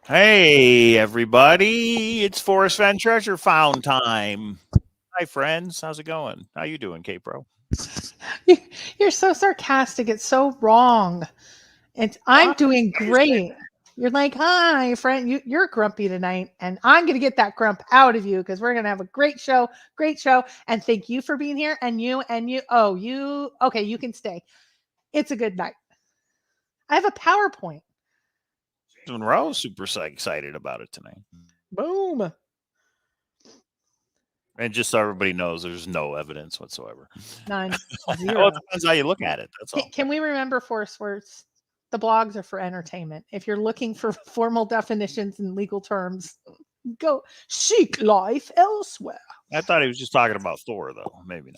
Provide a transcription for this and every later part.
Hey, everybody. It's Forrest Fenn Treasure Found time. Hi, friends. How's it going? How you doing, K-Pro? You- You're so sarcastic. It's so wrong. I'm Why? doing Why you say great. You're like, hi, friend. You're grumpy tonight, and I'm going to get that grump out of you because we're going to have a great show, great show. And thank you for being here. And you. Oh, you. Okay, you can stay. It's a good night. I have a PowerPoint. that? Monroe's super excited about it tonight. Boom. And just so everybody knows, there's no evidence whatsoever. None. Well, it Zero. depends how you look at it. That's all. Can we remember force words? The blogs are for entertainment. If you're looking for formal definitions and legal terms, go seek life elsewhere. I thought he was just talking about Thor, though. Maybe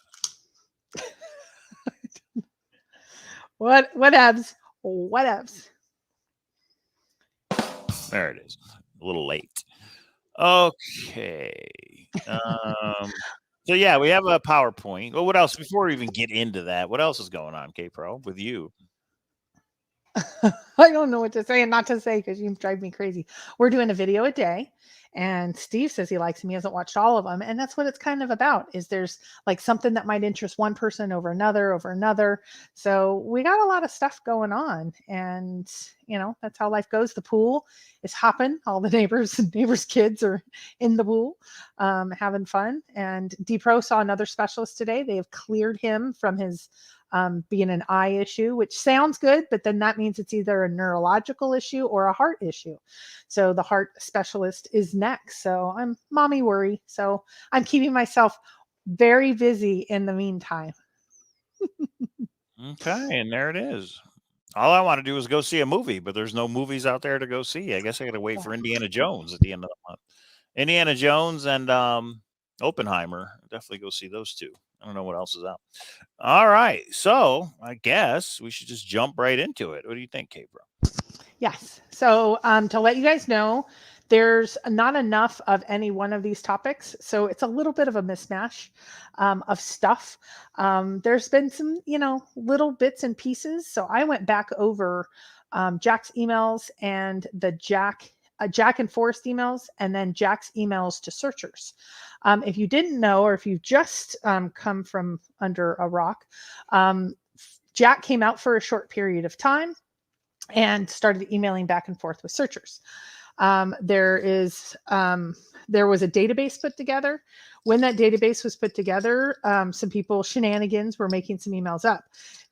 Whatevs. Whatevs. not. There it is. A little late. Okay. So yeah, we have a PowerPoint. Well, what else? Before we even get into that, what else is going on, K-Pro, with you? I don't know what to say and not to say because you drive me crazy. We're doing a video a day, and Steve says he likes them. He hasn't watched all of them, and that's what it's kind of about. Is there's like something that might interest one person over another. So we got a lot of stuff going on, and that's how life goes. The pool is hopping. All the neighbors' kids are in the pool, having fun. And DPro saw another specialist today. They have cleared him from his being an eye issue, which sounds good, but then that means it's either a neurological issue or a heart issue. So the heart specialist is next. So I'm mommy worry. So I'm keeping myself very busy in the meantime. Okay, and there it is. All I want to do is go see a movie, but there's no movies out there to go see. I guess I got to wait for Indiana Jones at the end of the month. Indiana Jones and Oppenheimer. Definitely go see those two. I don't know what else is out. All right, so I guess we should just jump right into it. What do you think, K-Bro? Yes. So to let you guys know, there's not enough of any one of these topics. So it's a little bit of a mismatch of stuff. There's been some, little bits and pieces. So I went back over Jack's emails and the Jack and Forrest emails, and then Jack's emails to searchers. If you didn't know, or if you've just come from under a rock, Jack came out for a short period of time and started emailing back and forth with searchers. There was a database put together. When that database was put together, some people shenanigans were making some emails up.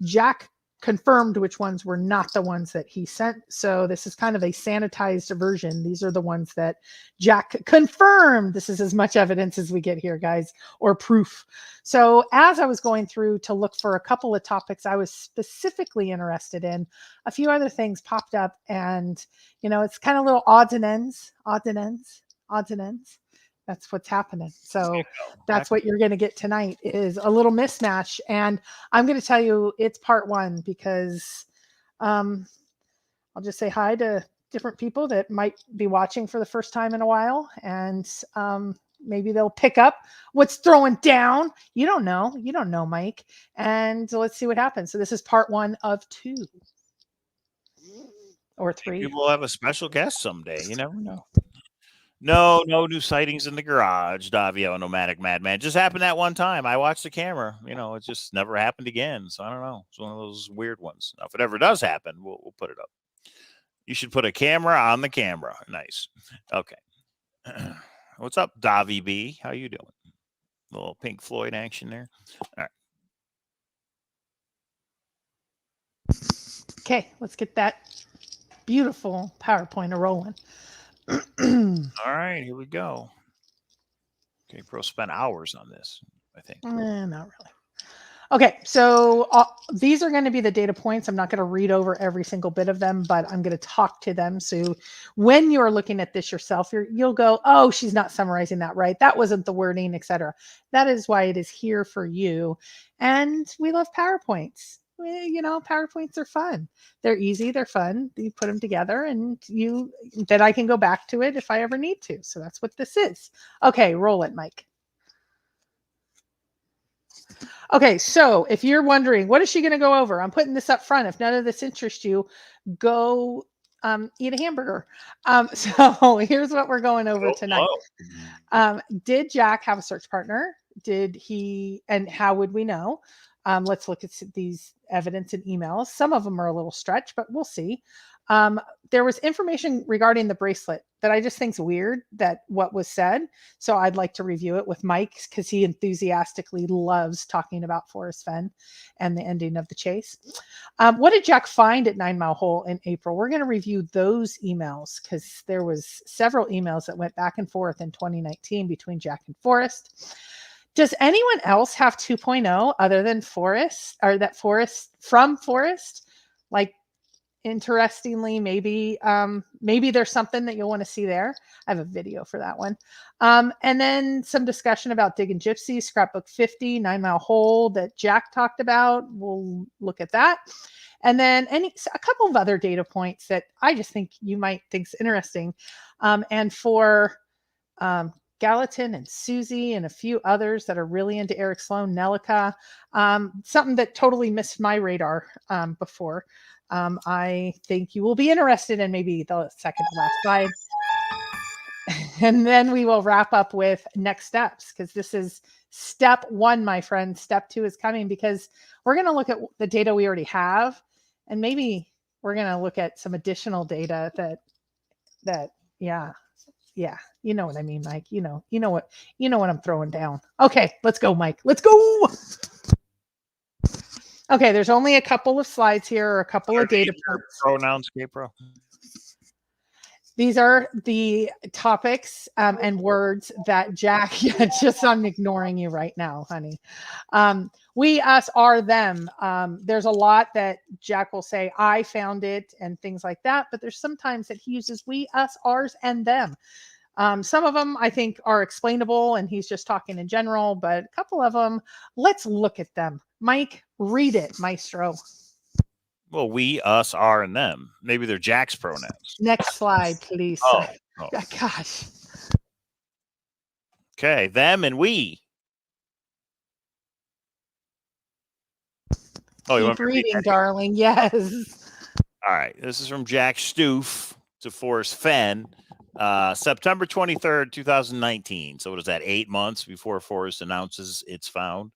Jack confirmed which ones were not the ones that he sent. So this is kind of a sanitized version. These are the ones that Jack confirmed. This is as much evidence as we get here, guys, or proof. So as I was going through to look for a couple of topics I was specifically interested in, a few other things popped up, and it's kind of little odds and ends. That's what's happening. So that's what you're going to get tonight is a little mismatch. And I'm going to tell you it's part one because I'll just say hi to different people that might be watching for the first time in a while. And maybe they'll pick up what's throwing down. You don't know, Mike. And let's see what happens. So this is part one of two or three. Maybe we'll have a special guest someday. You never know. No new sightings in the garage, Davio, Nomadic Madman. Just happened that one time. I watched the camera. It just never happened again. So I don't know. It's one of those weird ones. Now, if it ever does happen, we'll put it up. You should put a camera on the camera. Nice. Okay. What's up, Davi B? How you doing? A little Pink Floyd action there. All right. Okay, let's get that beautiful PowerPoint rolling. All right, here we go. Okay, Pro spent hours on this, I think. Not really. Okay, so these are going to be the data points. I'm not going to read over every single bit of them, but I'm going to talk to them. So when you're looking at this yourself, you'll go, oh, she's not summarizing that right. That wasn't the wording, etc. That is why it is here for you. And we love PowerPoints. PowerPoints are fun. They're easy. They're fun. You put them together and then I can go back to it if I ever need to. So that's what this is. Okay, roll it, Mike. Okay, so if you're wondering, what is she going to go over? I'm putting this up front. If none of this interests you, go eat a hamburger. So here's what we're going over Go tonight. slow. Did Jack have a search partner? Did he, and how would we know? Let's look at these evidence and emails. Some of them are a little stretch, but we'll see. There was information regarding the bracelet that I just think's weird that what was said. So I'd like to review it with Mike because he enthusiastically loves talking about Forrest Fenn and the ending of the chase. What did Jack find at 9 Mile Hole in April? We're going to review those emails because there was several emails that went back and forth in 2019 between Jack and Forrest. Does anyone else have 2.0 other than Forrest, or that Forrest from Forrest? Like, interestingly, maybe there's something that you'll want to see there. I have a video for that one. And then some discussion about Digging Gypsy, Scrapbook 50, 9 Mile Hole that Jack talked about. We'll look at that. And then a couple of other data points that I just think you might think's interesting. And for Gallatin and Susie and a few others that are really into Eric Sloan, Nelica, something that totally missed my radar before. I think you will be interested in maybe the second to last slide. And then we will wrap up with next steps, because this is step one, my friend. Step two is coming, because we're going to look at the data we already have, and maybe we're going to look at some additional data that yeah, you know what I mean, Mike. You know what I'm throwing down. Okay, let's go, Mike. Let's go. Okay, there's only a couple of slides here, or a couple of data points. Pronouns, K-Pro. These are the topics and words that Jack, I'm ignoring you right now, honey. We, us, are, them. There's a lot that Jack will say, I found it, and things like that. But there's sometimes that he uses we, us, ours, and them. Some of them I think are explainable, and he's just talking in general, but a couple of them, let's look at them. Mike, read it, maestro. Well, we, us, are, and them. Maybe they're Jack's pronouns. Next slide, please. Oh. Gosh. Okay, them and we. Oh, you want to reading, darling? Yes. All right. This is from Jack Stoof to Forrest Fenn, September 23rd, 2019. So what is that? 8 months before Forrest announces it's found.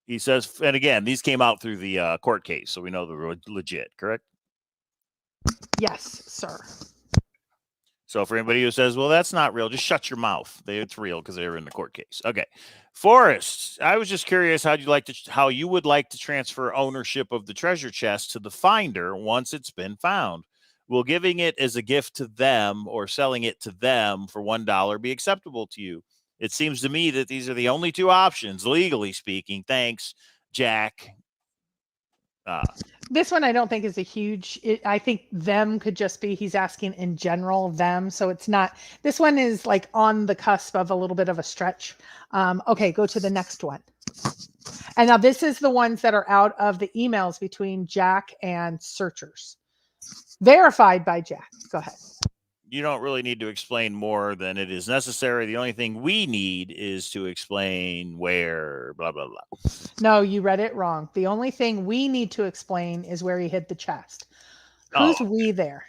He says, and again, these came out through the court case, so we know they're legit, correct? Yes, sir. So for anybody who says, well, that's not real, just shut your mouth. It's real because they were in the court case. Okay. Forrest, I was just curious how you would like to transfer ownership of the treasure chest to the finder once it's been found. Will giving it as a gift to them or selling it to them for $1 be acceptable to you? It seems to me that these are the only two options, legally speaking. Thanks, Jack. This one I don't think is a huge, I think them could just be, he's asking in general, them. So it's not, this one is like on the cusp of a little bit of a stretch. Okay, go to the next one. And now this is the ones that are out of the emails between Jack and searchers. Verified by Jack. Go ahead. You don't really need to explain more than it is necessary. The only thing we need is to explain where, blah, blah, blah. No, you read it wrong. The only thing we need to explain is where he hid the chest. Who's we there?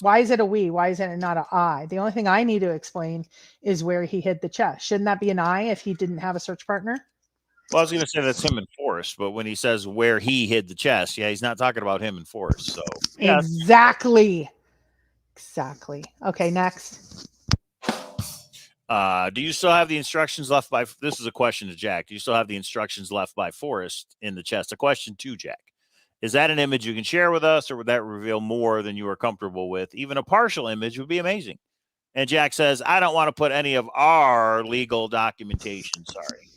Why is it a we? Why isn't it not an I? The only thing I need to explain is where he hid the chest. Shouldn't that be an I if he didn't have a search partner? Well, I was going to say that's him and Forrest, but when he says where he hid the chest, yeah, he's not talking about him and Forrest. So yeah. Exactly. Okay, next. Do you still have the instructions left by, this is a question to Jack. Do you still have the instructions left by Forrest in the chest? A question to Jack. Is that an image you can share with us, or would that reveal more than you are comfortable with? Even a partial image would be amazing. And Jack says, I don't want to put any of our legal documentation. Sorry.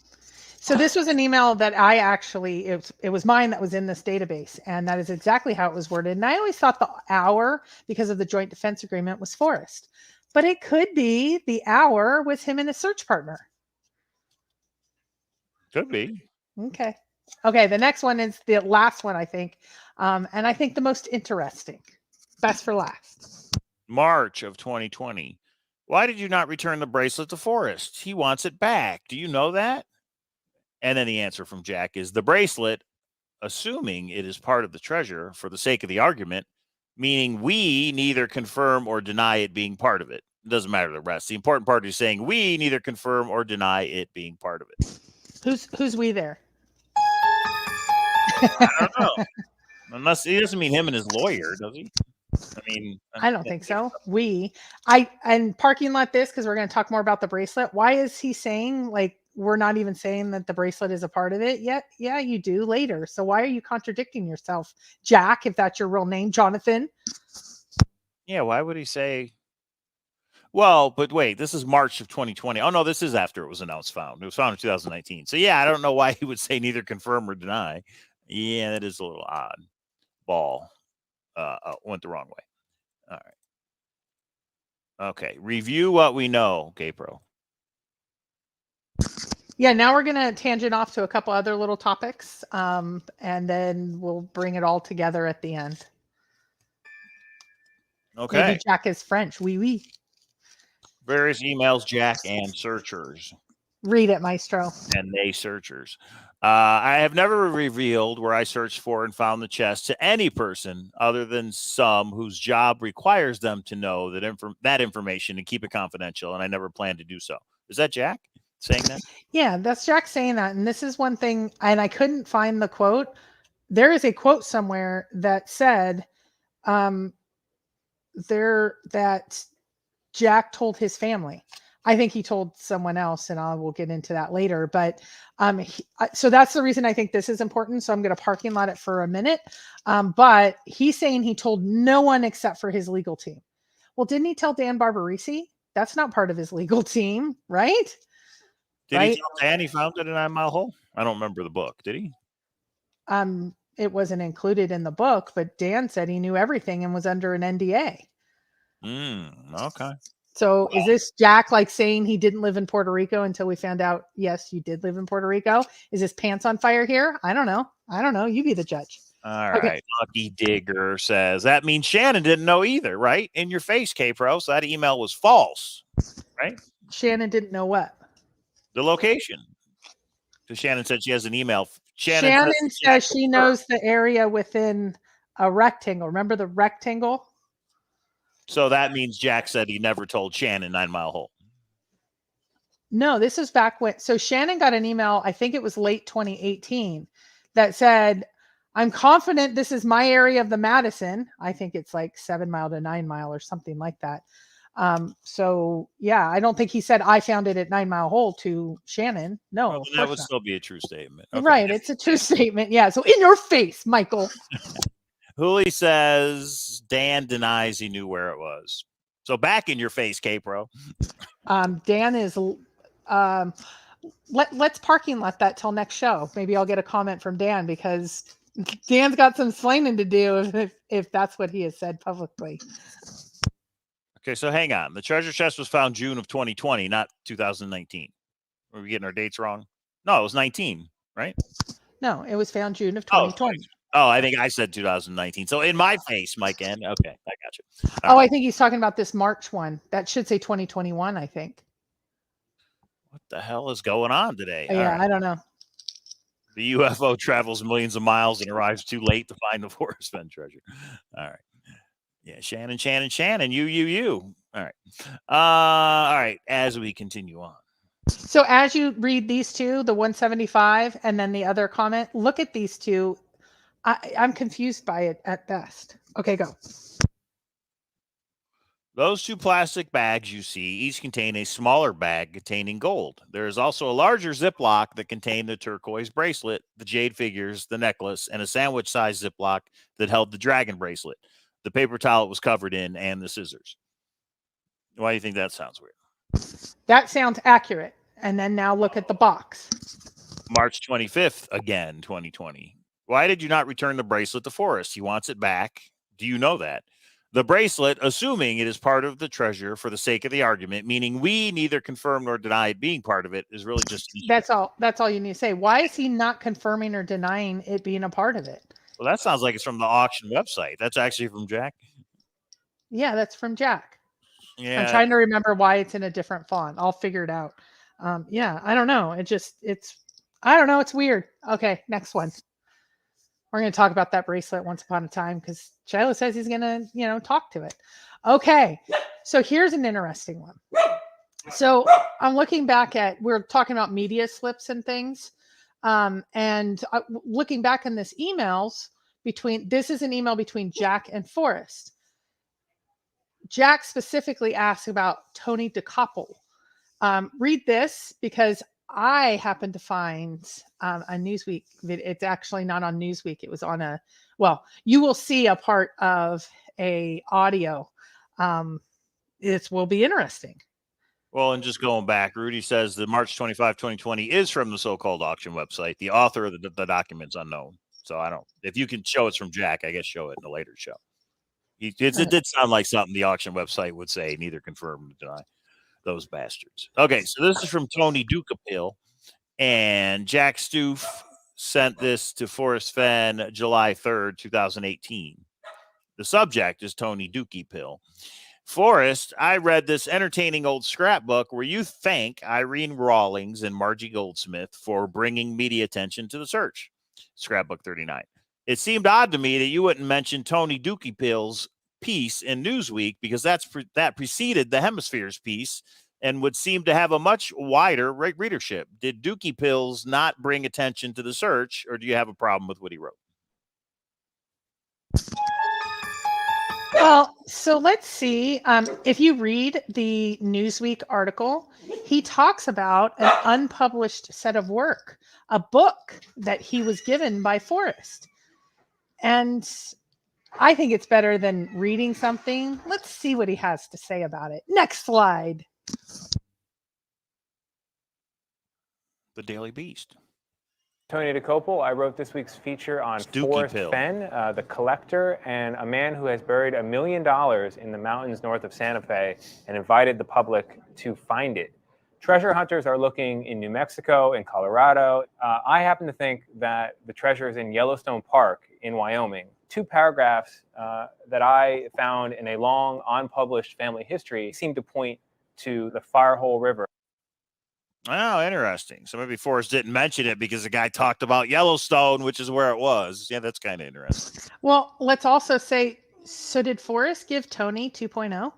So this was an email that I actually, it was mine that was in this database, and that is exactly how it was worded. And I always thought the hour, because of the joint defense agreement, was Forrest. But it could be the hour with him and his search partner. Could be. Okay, the next one is the last one, I think. And I think the most interesting. Best for last. March of 2020. Why did you not return the bracelet to Forrest? He wants it back. Do you know that? And then the answer from Jack is the bracelet, assuming it is part of the treasure for the sake of the argument, meaning we neither confirm or deny it being part of it. It doesn't matter the rest. The important part is saying we neither confirm or deny it being part of it. Who's we there? I don't know. Unless he doesn't mean him and his lawyer, does he? I mean, I don't think so. And parking lot this, because we're going to talk more about the bracelet. Why is he saying, like, we're not even saying that the bracelet is a part of it yet? Yeah, you do later. So why are you contradicting yourself, Jack, if that's your real name, Jonathan? Yeah, why would he say? Well, but wait, this is March of 2020. Oh, no, this is after it was announced found. It was found in 2019. So, yeah, I don't know why he would say neither confirm or deny. Yeah, that is a little odd. Ball went the wrong way. All right. Okay. Review what we know, Gaypro. Yeah, now we're going to tangent off to a couple other little topics, and then we'll bring it all together at the end. Okay. Maybe Jack is French. Oui, oui. Various emails, Jack, and searchers. Read it, Maestro. And they searchers. I have never revealed where I searched for and found the chest to any person other than some whose job requires them to know that information and keep it confidential, and I never plan to do so. Is that Jack saying that? Yeah, that's Jack saying that. And this is one thing, and I couldn't find the quote. There is a quote somewhere that said that Jack told his family. I think he told someone else, and we'll get into that later. But so that's the reason I think this is important. So I'm going to parking lot it for a minute. But he's saying he told no one except for his legal team. Well, didn't he tell Dan Barbarisi? That's not part of his legal team, right? Did he tell Dan he found it in 9 Mile Hole? I don't remember the book. Did he? It wasn't included in the book, but Dan said he knew everything and was under an NDA. Okay. So is this Jack like saying he didn't live in Puerto Rico until we found out, yes, you did live in Puerto Rico? Is his pants on fire here? I don't know. You be the judge. All right. Lucky Digger says that means Shannon didn't know either, right? In your face, K-Pro. So that email was false, right? Shannon didn't know what? The location. So Shannon said she has an email. Shannon says she knows the area within a rectangle. Remember the rectangle? So that means Jack said he never told Shannon 9 Mile Hole. No, this is back when. So Shannon got an email, I think it was late 2018, that said, I'm confident this is my area of the Madison. I think it's like 7 Mile to 9 Mile or something like that. So yeah, I don't think he said I found it at 9 Mile Hole to Shannon. No, well, that would still be a true statement. Okay. Right. It's a true statement. Yeah. So in your face, Michael. Hooli says Dan denies he knew where it was. So back in your face, K-Pro. Dan is let's parking lot that till next show. Maybe I'll get a comment from Dan because Dan's got some explaining to do if that's what he has said publicly. Okay, so hang on. The treasure chest was found June of 2020, not 2019. Were we getting our dates wrong? No, it was 19, right? No, it was found June of 2020. Oh, I think I said 2019. So in my face, Mike N. Okay, I got you. All right. I think he's talking about this March one. That should say 2021, I think. What the hell is going on today? Yeah, I don't know. The UFO travels millions of miles and arrives too late to find the Forrest Fenn treasure. All right. Yeah, Shannon. You. All right. All right. As we continue on. So as you read these two, the 175 and then the other comment, look at these two. I'm confused by it at best. Okay, go. Those two plastic bags you see each contain a smaller bag containing gold. There is also a larger Ziploc that contained the turquoise bracelet, the jade figures, the necklace, and a sandwich-sized Ziploc that held the dragon bracelet, the paper towel it was covered in, and the scissors. Why do you think that sounds weird? That sounds accurate. And then now look at the box. March 25th, again, 2020. Why did you not return the bracelet to Forrest? He wants it back. Do you know that? The bracelet, assuming it is part of the treasure for the sake of the argument, meaning we neither confirm nor deny it being part of it, is really just... That's all you need to say. Why is he not confirming or denying it being a part of it? Well, that sounds like it's from the auction website. That's actually from Jack. Yeah, that's from Jack. Yeah. I'm trying to remember why it's in a different font. I'll figure it out. Yeah, I don't know. I don't know. It's weird. Okay, next one. We're going to talk about that bracelet once upon a time because Shiloh says he's going to, talk to it. Okay. So here's an interesting one. So I'm looking back at, we're talking about media slips and things. And looking back in this emails this is an email between Jack and Forrest. Jack specifically asked about Tony DeCoppel. Read this because I happened to find a Newsweek video. It's actually not on Newsweek. It was on you will see a part of a audio. It will be interesting. Well, and just going back, Rudy says that March 25, 2020 is from the so-called auction website. The author of the document's unknown. So if you can show it's from Jack, I guess show it in a later show. It did sound like something the auction website would say, neither confirm nor deny. Those bastards. Okay, so this is from Tony Ducapil, and Jack Stoof sent this to Forrest Fenn July 3rd, 2018. The subject is Tony Dookie Pill. Forrest, I read this entertaining old scrapbook where you thank Irene Rawlings and Margie Goldsmith for bringing media attention to the search. Scrapbook 39. It seemed odd to me that you wouldn't mention Tony Dookie Pill's piece in Newsweek because that preceded the Hemisphere's piece and would seem to have a much wider readership. Did Dookie Pills not bring attention to the search, or do you have a problem with what he wrote? Well, so let's see. If you read the Newsweek article, he talks about an unpublished set of work, a book that he was given by Forrest. And I think it's better than reading something. Let's see what he has to say about it. Next slide. The Daily Beast. Tony DeCoppel, I wrote this week's feature on Forrest Fenn, the collector and a man who has buried $1 million in the mountains north of Santa Fe and invited the public to find it. Treasure hunters are looking in New Mexico and Colorado. I happen to think that the treasure is in Yellowstone Park in Wyoming. 2 paragraphs that I found in a long, unpublished family history seem to point to the Firehole River. Oh, interesting. So maybe Forrest didn't mention it because the guy talked about Yellowstone, which is where it was. Yeah, that's kind of interesting. Well, let's also say, so did Forrest give Tony 2.0?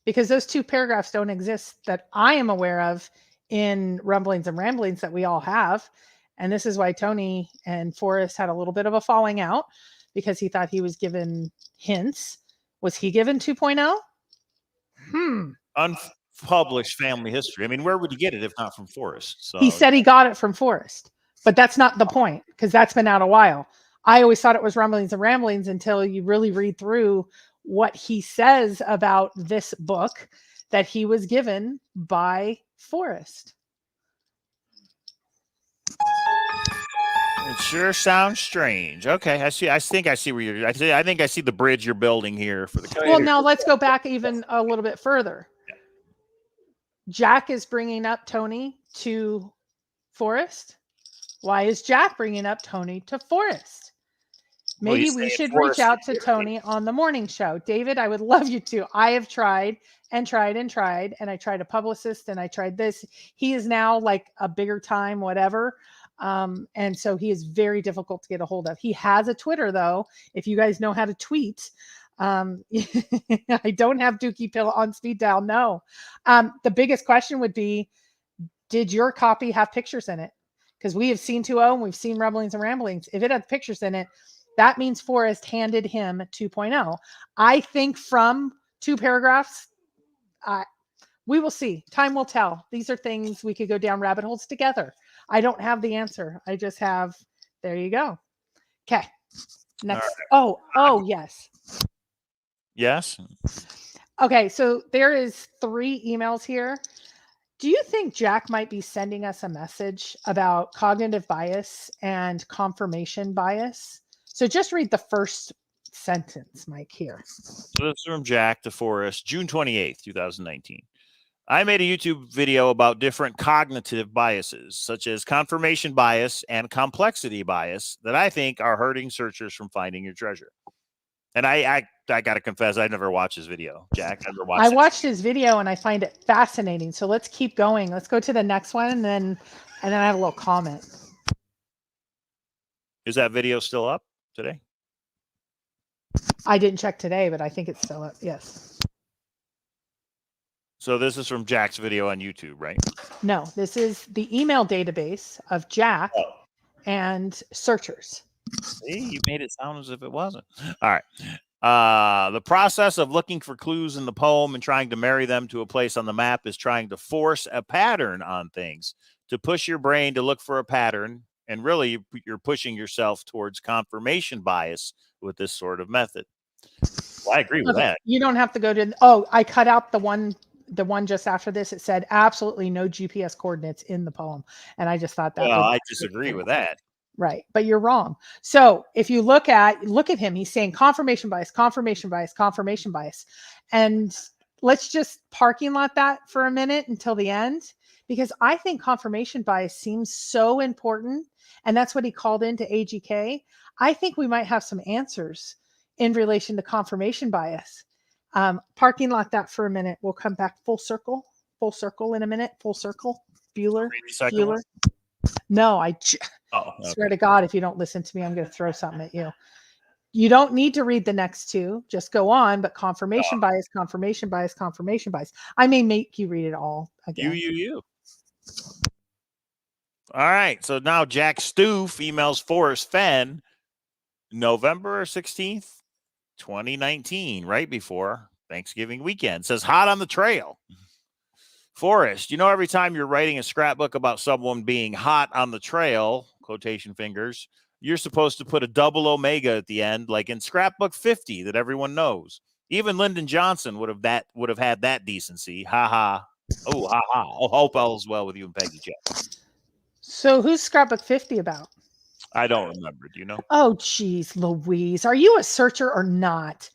Because those 2 paragraphs don't exist that I am aware of in Rumblings and Ramblings that we all have. And this is why Tony and Forrest had a little bit of a falling out because he thought he was given hints. Was he given 2.0? Unpublished family history. I mean, where would you get it if not from Forrest? So he said he got it from Forrest, but that's not the point because that's been out a while. I always thought it was Rumblings and Ramblings until you really read through what he says about this book that he was given by Forrest. It sure sounds strange. Okay, I see. I think I see where you're. I think I see the bridge you're building here for the. Well, now let's go back even a little bit further. Yeah. Jack is bringing up Tony to Forrest. Why is Jack bringing up Tony to Forrest? Maybe we should reach out to Tony on the morning show. David, I would love you to. I have tried and tried and tried, and I tried a publicist and I tried this. He is now like a bigger time, whatever. And so he is very difficult to get a hold of. He has a Twitter though. If you guys know how to tweet, I don't have Dookie Pill on speed dial. No. The biggest question would be, did your copy have pictures in it? Because we have seen 2.0 and we've seen Rumblings and Ramblings. If it had pictures in it, that means Forrest handed him 2.0. I think from 2 paragraphs, we will see. Time will tell. These are things we could go down rabbit holes together. I don't have the answer. I just have, there you go. Okay. Next. Right. Oh, yes. Yes. Okay. So there is 3 emails here. Do you think Jack might be sending us a message about cognitive bias and confirmation bias? So just read the first sentence, Mike, here. So this is from Jack to Forrest, June 28th, 2019. I made a YouTube video about different cognitive biases, such as confirmation bias and complexity bias, that I think are hurting searchers from finding your treasure. And I got to confess, I never watched his video. Jack, I never watched I watched his video and I find it fascinating. So let's keep going. Let's go to the next one and then I have a little comment. Is that video still up? today? I didn't check today, but I think it's still up. Yes. So this is from Jack's video on YouTube, right? No, this is the email database of Jack and searchers. See, you made it sound as if it wasn't. All right. The process of looking for clues in the poem and trying to marry them to a place on the map is trying to force a pattern on things, to push your brain to look for a pattern. And really, you're pushing yourself towards confirmation bias with this sort of method. Well, I agree with that. You don't have to go to, oh, I cut out the one just after this. It said absolutely no GPS coordinates in the poem. And I just thought that. Well, I disagree with that. Right. But you're wrong. So if you look at him, he's saying confirmation bias, confirmation bias, confirmation bias. And let's just parking lot that for a minute until the end, because I think confirmation bias seems so important. And that's what he called into AGK. I think we might have some answers in relation to confirmation bias. Parking lot that for a minute. We'll come back full circle in a minute. Full circle. Bueller. No, swear to God, if you don't listen to me, I'm going to throw something at you. You don't need to read the next two. Just go on. But confirmation bias, confirmation bias, confirmation bias. I may make you read it all again. You. All right. So now Jack Stoof emails Forrest Fenn November 16th, 2019, right before Thanksgiving weekend. Says, hot on the trail. Forrest, every time you're writing a scrapbook about someone being hot on the trail, quotation fingers, you're supposed to put a double omega at the end, like in scrapbook 50 that everyone knows. Even Lyndon Johnson would have had that decency. Ha ha. Oh, ha ha. Oh, hope all's well with you and Peggy Jack. So who's scrapbook 50 about? I don't remember. Do you know? Oh, geez, Louise. Are you a searcher or not?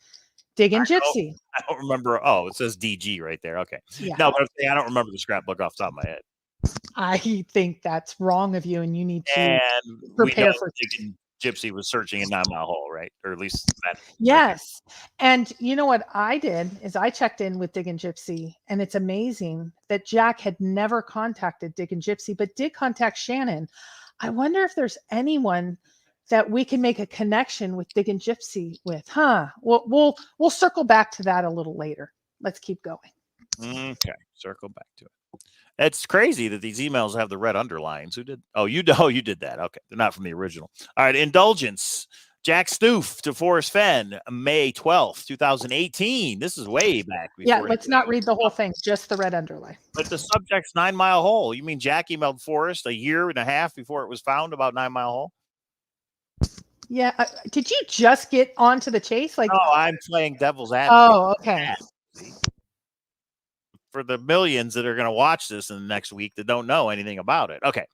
Digging Gypsy. I don't remember. Oh, it says DG right there. Okay. Yeah. No, but I don't remember the scrapbook off the top of my head. I think that's wrong of you, and you need to prepare for Digging Gypsy was searching in 9 Mile Hole, right? Or at least that. Yes. And you know what I did is I checked in with Digging Gypsy, and it's amazing that Jack had never contacted Digging Gypsy, but did contact Shannon. I wonder if there's anyone that we can make a connection with Digging Gypsy with, huh? We'll circle back to that a little later. Let's keep going. Okay, circle back to it. It's crazy that these emails have the red underlines. Who did? Oh, you did that. Okay, they're not from the original. All right, indulgence. Jack Stoof to Forrest Fenn, May 12th, 2018. This is way back. Yeah, let's not read the whole thing, just the red underline. But the subject's 9 Mile Hole. You mean Jack emailed Forrest a year and a half before it was found about 9 Mile Hole? Yeah. Did you just get onto the chase? No, I'm playing devil's advocate. Oh, okay. For the millions that are going to watch this in the next week that don't know anything about it. Okay.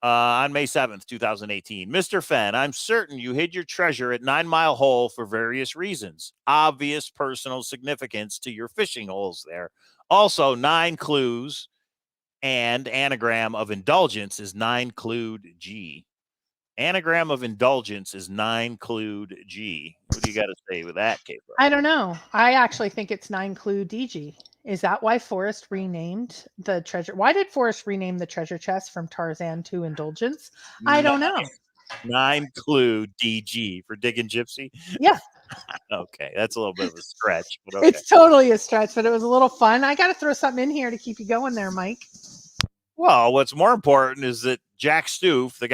On May 7th, 2018. Mr. Fenn, I'm certain you hid your treasure at 9 Mile Hole for various reasons. Obvious personal significance to your fishing holes there. Also, 9 clues and anagram of indulgence is 9-clued G. Anagram of indulgence is 9-clued G. What do you got to say with that, Kate? I don't know. I actually think it's 9-clued DG. Is that why Forrest renamed the treasure? Why did Forrest rename the treasure chest from Tarzan to Indulgence? I don't know. 9-clued DG for Digging Gypsy? Yeah. Okay, that's a little bit of a stretch. But okay. It's totally a stretch, but it was a little fun. I got to throw something in here to keep you going there, Mike. Well, what's more important is that Jack Stoof, the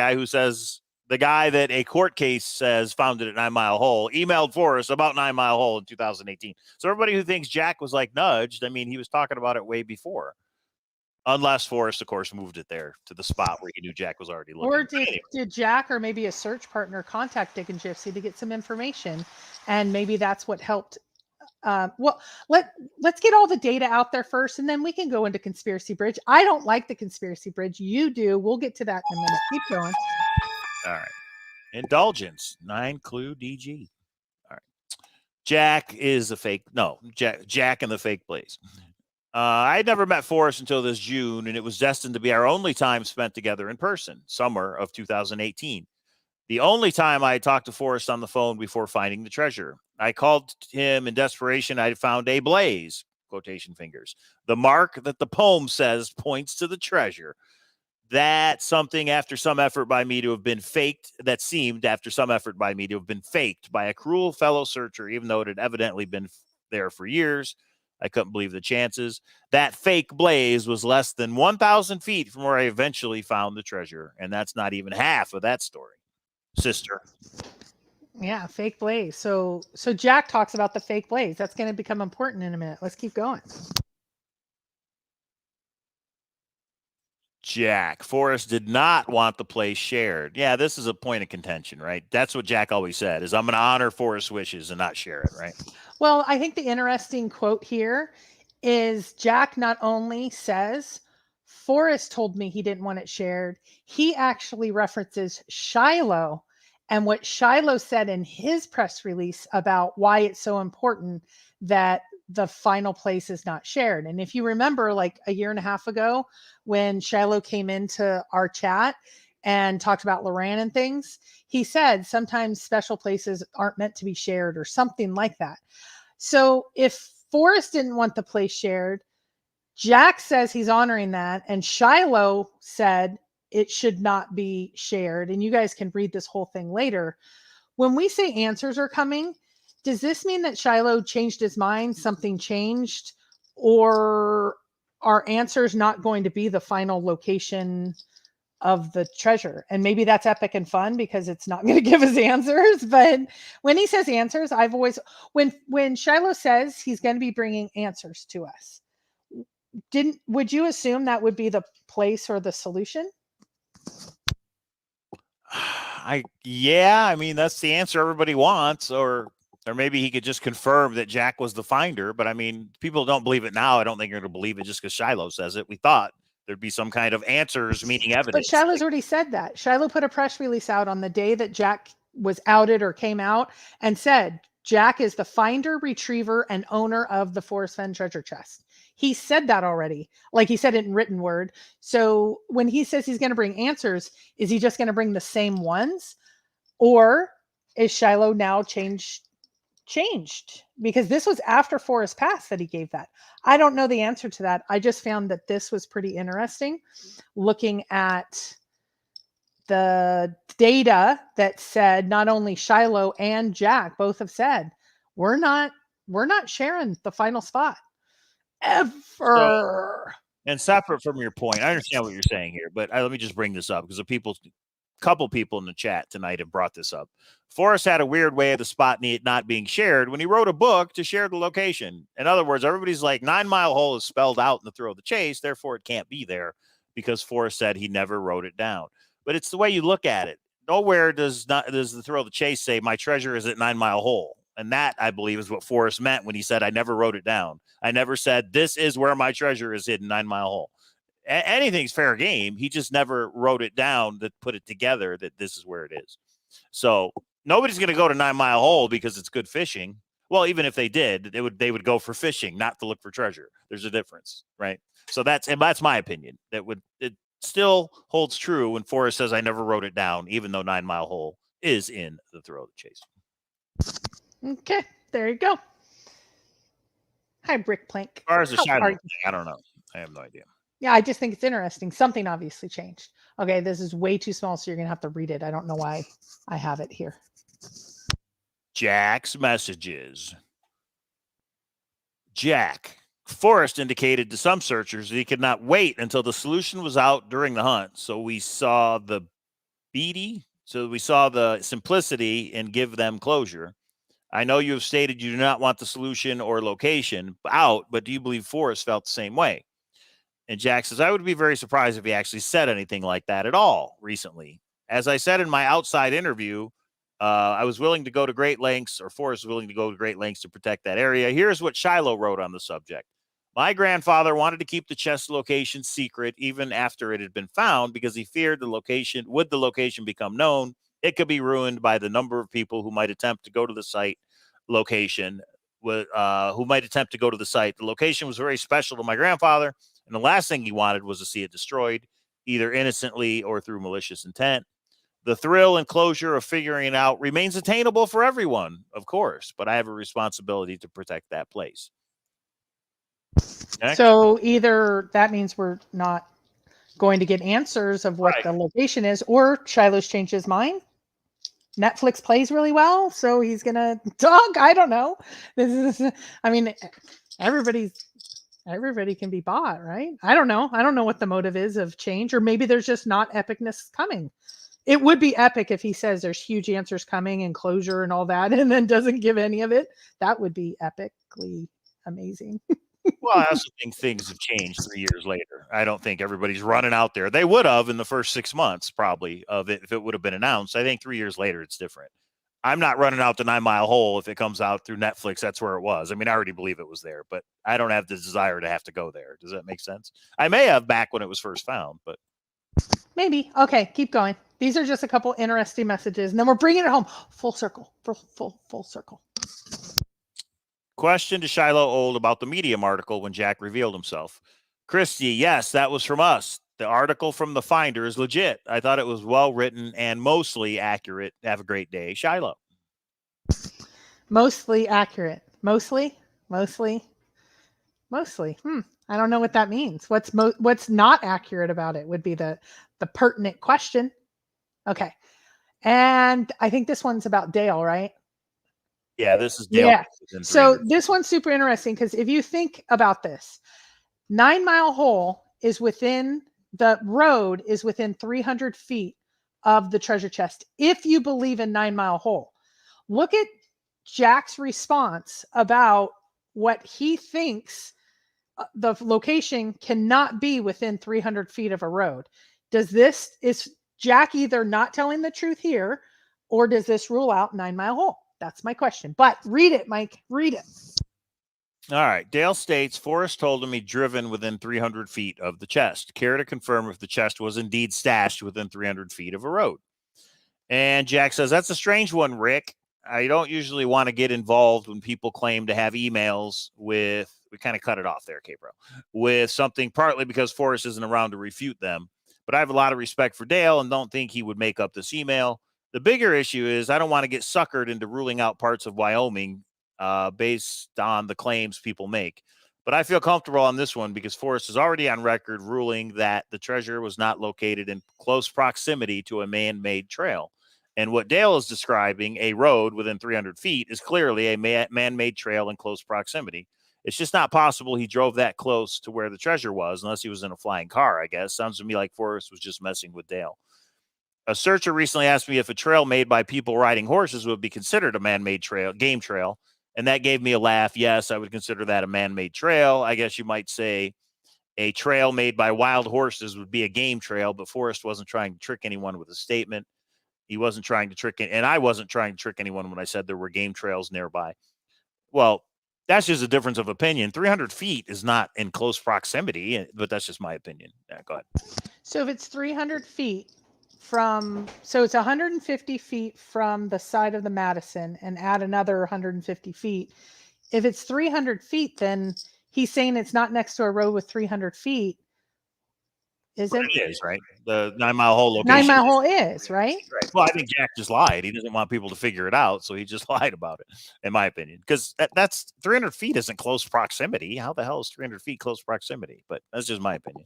guy that a court case says found it at 9 Mile Hole, emailed Forrest about 9 Mile Hole in 2018. So everybody who thinks Jack was nudged, I mean, he was talking about it way before. Unless Forrest, of course, moved it there to the spot where he knew Jack was already looking. Or did Jack or maybe a search partner contact Dick and Gypsy to get some information? And maybe that's what helped. Let's get all the data out there first, and then we can go into Conspiracy Bridge. I don't like the Conspiracy Bridge. You do. We'll get to that in a minute. Keep going. All right. Indulgence, 9-clue DG. All right. Jack is a fake. No, Jack and the fake Blaze. I had never met Forrest until this June, and it was destined to be our only time spent together in person, summer of 2018. The only time I had talked to Forrest on the phone before finding the treasure. I called him in desperation. I had found a blaze, quotation fingers. The mark that the poem says points to the treasure. that something after some effort by me to have been faked, that seemed after some effort by me to have been faked by a cruel fellow searcher, even though it had evidently been there for years. I couldn't believe the chances. That fake blaze was less than 1,000 feet from where I eventually found the treasure. And that's not even half of that story, sister. Yeah, fake blaze. So Jack talks about the fake blaze. That's going to become important in a minute. Let's keep going. Jack, Forrest did not want the place shared. Yeah, this is a point of contention, right? That's what Jack always said, is I'm going to honor Forrest's wishes and not share it, right? Well, I think the interesting quote here is Jack not only says, Forrest told me he didn't want it shared, he actually references Shiloh and what Shiloh said in his press release about why it's so important that the final place is not shared. And if you remember, like a year and a half ago, when Shiloh came into our chat and talked about Loran and things, he said sometimes special places aren't meant to be shared or something like that. So if Forrest didn't want the place shared, Jack says he's honoring that, and Shiloh said it should not be shared. And you guys can read this whole thing later. When we say answers are coming, does this mean that Shiloh changed his mind, something changed, or are answers not going to be the final location of the treasure? And maybe that's epic and fun because it's not going to give us answers. But when he says answers, I've always, when Shiloh says he's going to be bringing answers to us, would you assume that would be the place or the solution? Yeah, I mean, that's the answer everybody wants, or maybe he could just confirm that Jack was the finder. But I mean, people don't believe it now. I don't think you're going to believe it just because Shiloh says it. We thought there'd be some kind of answers, meaning evidence. But Shiloh's already said that. Shiloh put a press release out on the day that Jack was outed or came out and said, Jack is the finder, retriever, and owner of the Forrest Fenn treasure chest. He said that already, like he said it in written word. So when he says he's going to bring answers, is he just going to bring the same ones? Or is Shiloh now changed? Because this was after Forrest passed that he gave that. I don't know the answer to that. I just found that this was pretty interesting looking at the data that said not only Shiloh and Jack both have said we're not sharing the final spot ever. So, and separate from your point, I understand what you're saying here, but let me just bring this up because couple people in the chat tonight have brought this up. Forrest had a weird way of the spot not being shared when he wrote a book to share the location. In other words, everybody's like 9 Mile Hole is spelled out in the Thrill of the Chase, therefore it can't be there because Forrest said he never wrote it down. But it's the way you look at it. Nowhere does the Thrill of the Chase say my treasure is at 9 Mile Hole. And that, I believe, is what Forrest meant when he said, I never wrote it down. I never said, this is where my treasure is hidden, 9 Mile Hole. Anything's fair game. He just never wrote it down that put it together that this is where it is. So nobody's going to go to 9 Mile Hole because it's good fishing. Well, even if they did, they would go for fishing, not to look for treasure. There's a difference, right? So that's my opinion. It still holds true when Forrest says I never wrote it down, even though 9 Mile Hole is in the Thrill of the Chase. Okay, there you go. Hi, Brick Plank. As far as the Shiloh thing, I don't know. I have no idea. Yeah, I just think it's interesting. Something obviously changed. Okay, this is way too small, so you're going to have to read it. I don't know why I have it here. Jack's messages. Jack. Forrest indicated to some searchers that he could not wait until the solution was out during the hunt. So we saw the simplicity and give them closure. I know you have stated you do not want the solution or location out, but do you believe Forrest felt the same way? And Jack says, I would be very surprised if he actually said anything like that at all recently. As I said in my outside interview, I was willing to go to great lengths, or Forrest was willing to go to great lengths to protect that area. Here's what Shiloh wrote on the subject. My grandfather wanted to keep the chest location secret even after it had been found because he feared the location become known, it could be ruined by the number of people who might attempt to go to the site location. The location was very special to my grandfather, and the last thing he wanted was to see it destroyed, either innocently or through malicious intent. The thrill and closure of figuring it out remains attainable for everyone, of course, but I have a responsibility to protect that place. Next. So either that means we're not going to get answers of what the location is, or Shiloh's changed his mind. Netflix plays really well, so he's gonna talk. I don't know. This is, I mean, everybody can be bought, right? I don't know. I don't know what the motive is of change, or maybe there's just not epicness coming. It would be epic if he says there's huge answers coming and closure and all that, and then doesn't give any of it. That would be epically amazing. Well, I also think things have changed 3 years later. I don't think everybody's running out there. They would have in the first 6 months, probably, of it if it would have been announced. I think 3 years later, it's different. I'm not running out the 9 Mile Hole if it comes out through Netflix. That's where it was. I mean, I already believe it was there, but I don't have the desire to have to go there. Does that make sense? I may have back when it was first found, but maybe. Okay, keep going. These are just a couple interesting messages, and then we're bringing it home full circle, full circle. Question to Shiloh Old about the Medium article when Jack revealed himself. Christy, yes, that was from us. The article from the Finder is legit. I thought it was well written and mostly accurate. Have a great day, Shiloh. Mostly accurate. Mostly. I don't know what that means. What's not accurate about it would be the pertinent question. Okay. And I think this one's about Dale, right? Yeah, this is Dale. Yeah. So this one's super interesting because if you think about this, 9 Mile Hole is within the road is within 300 feet of the treasure chest. If you believe in 9 Mile Hole, look at Jack's response about what he thinks the location cannot be within 300 feet of a road. Is Jack either not telling the truth here, or does this rule out 9 Mile Hole? That's my question. But read it, Mike. Read it. All right. Dale states, Forrest told him he'd driven within 300 feet of the chest. Care to confirm if the chest was indeed stashed within 300 feet of a road? And Jack says, that's a strange one, Rick. I don't usually want to get involved when people claim to have emails with, we kind of cut it off there, K-Bro, with something partly because Forrest isn't around to refute them. But I have a lot of respect for Dale and don't think he would make up this email. The bigger issue is I don't want to get suckered into ruling out parts of Wyoming based on the claims people make. But I feel comfortable on this one because Forrest is already on record ruling that the treasure was not located in close proximity to a man-made trail. And what Dale is describing, a road within 300 feet, is clearly a man-made trail in close proximity. It's just not possible he drove that close to where the treasure was unless he was in a flying car, I guess. Sounds to me like Forrest was just messing with Dale. A searcher recently asked me if a trail made by people riding horses would be considered a man-made trail, game trail, and that gave me a laugh. Yes, I would consider that a man-made trail. I guess you might say a trail made by wild horses would be a game trail, but Forrest wasn't trying to trick anyone with a statement. He wasn't trying to trick, and I wasn't trying to trick anyone when I said there were game trails nearby. Well, that's just a difference of opinion. 300 feet is not in close proximity, but that's just my opinion. Yeah, go ahead. So if it's 300 feet so it's 150 feet from the side of the Madison and add another 150 feet. If it's 300 feet, then he's saying it's not next to a road with 300 feet. Is it? It is, right? The 9 Mile Hole location. 9 Mile Hole is, right? Well, I think Jack just lied. He doesn't want people to figure it out, so he just lied about it, in my opinion. Because that's 300 feet isn't close proximity. How the hell is 300 feet close proximity? But that's just my opinion.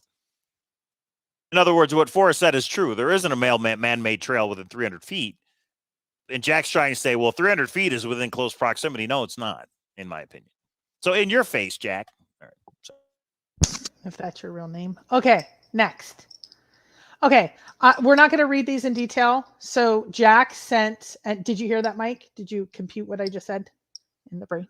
In other words, what Forrest said is true. There isn't a man-made trail within 300 feet. And Jack's trying to say, well, 300 feet is within close proximity. No, it's not, in my opinion. So in your face, Jack. All right. So. If that's your real name. Okay, next. Okay, we're not going to read these in detail. So Jack sent, and did you hear that, Mike? Did you compute what I just said in the brain?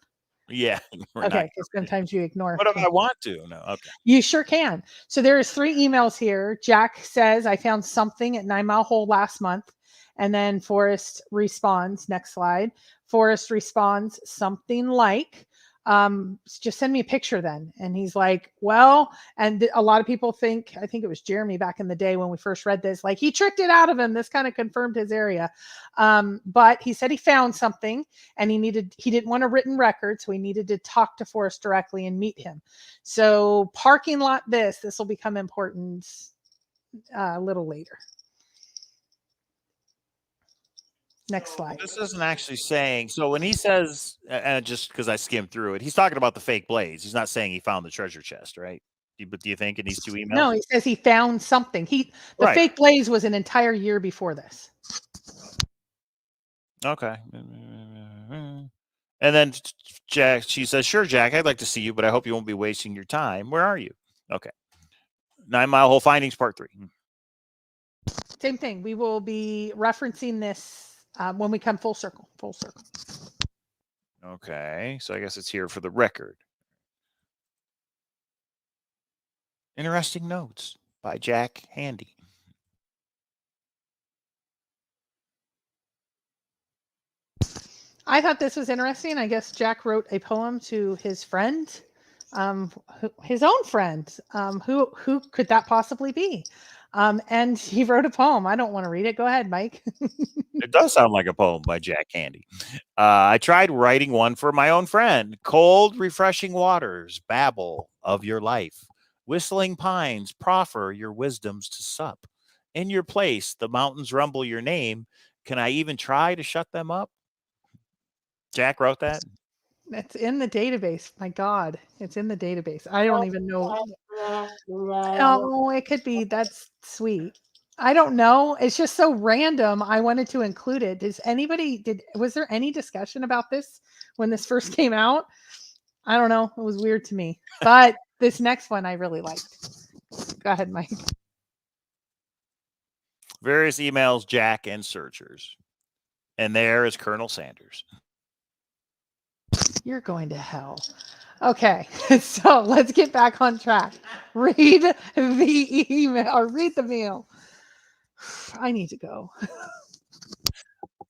Yeah. Okay, because sometimes you ignore. What if I want to? No, okay. You sure can. So there's 3 emails here. Jack says, I found something at 9 Mile Hole last month. And then Forrest responds, next slide. Forrest responds something like, just send me a picture then. And he's like, well, and a lot of people think, I think it was Jeremy back in the day when we first read this, like he tricked it out of him. This kind of confirmed his area. But he said he found something and he didn't want a written record. So he needed to talk to Forrest directly and meet him. So parking lot, this will become important a little later. Next slide. This isn't actually saying, so when he says, just because I skimmed through it, he's talking about the fake blades. He's not saying he found the treasure chest, right? But do you think in these 2 emails? No, he says he found something. The fake blaze was an entire year before this. Okay. And then Jack, she says, "Sure, Jack, I'd like to see you, but I hope you won't be wasting your time. Where are you?" Okay. 9 Mile Hole Findings, Part 3. Same thing. We will be referencing this when we come full circle. Full circle. Okay. So I guess it's here for the record. Interesting notes by Jack Handy. I thought this was interesting. I guess Jack wrote a poem to his friend, his own friend. Who could that possibly be? And he wrote a poem. I don't want to read it. Go ahead, Mike. It does sound like a poem by Jack Handy. I tried writing one for my own friend. Cold, refreshing waters, babble of your life. Whistling pines, proffer your wisdoms to sup. In your place, the mountains rumble your name. Can I even try to shut them up? Jack wrote that? It's in the database. My God, it's in the database. I don't even know. Oh, it could be. That's sweet. I don't know. It's just so random. I wanted to include it. Was there any discussion about this when this first came out? I don't know. It was weird to me. But this next one I really liked. Go ahead, Mike. Various emails, Jack and searchers. And there is Colonel Sanders. You're going to hell. Okay, so let's get back on track. Read the email or read the mail. I need to go.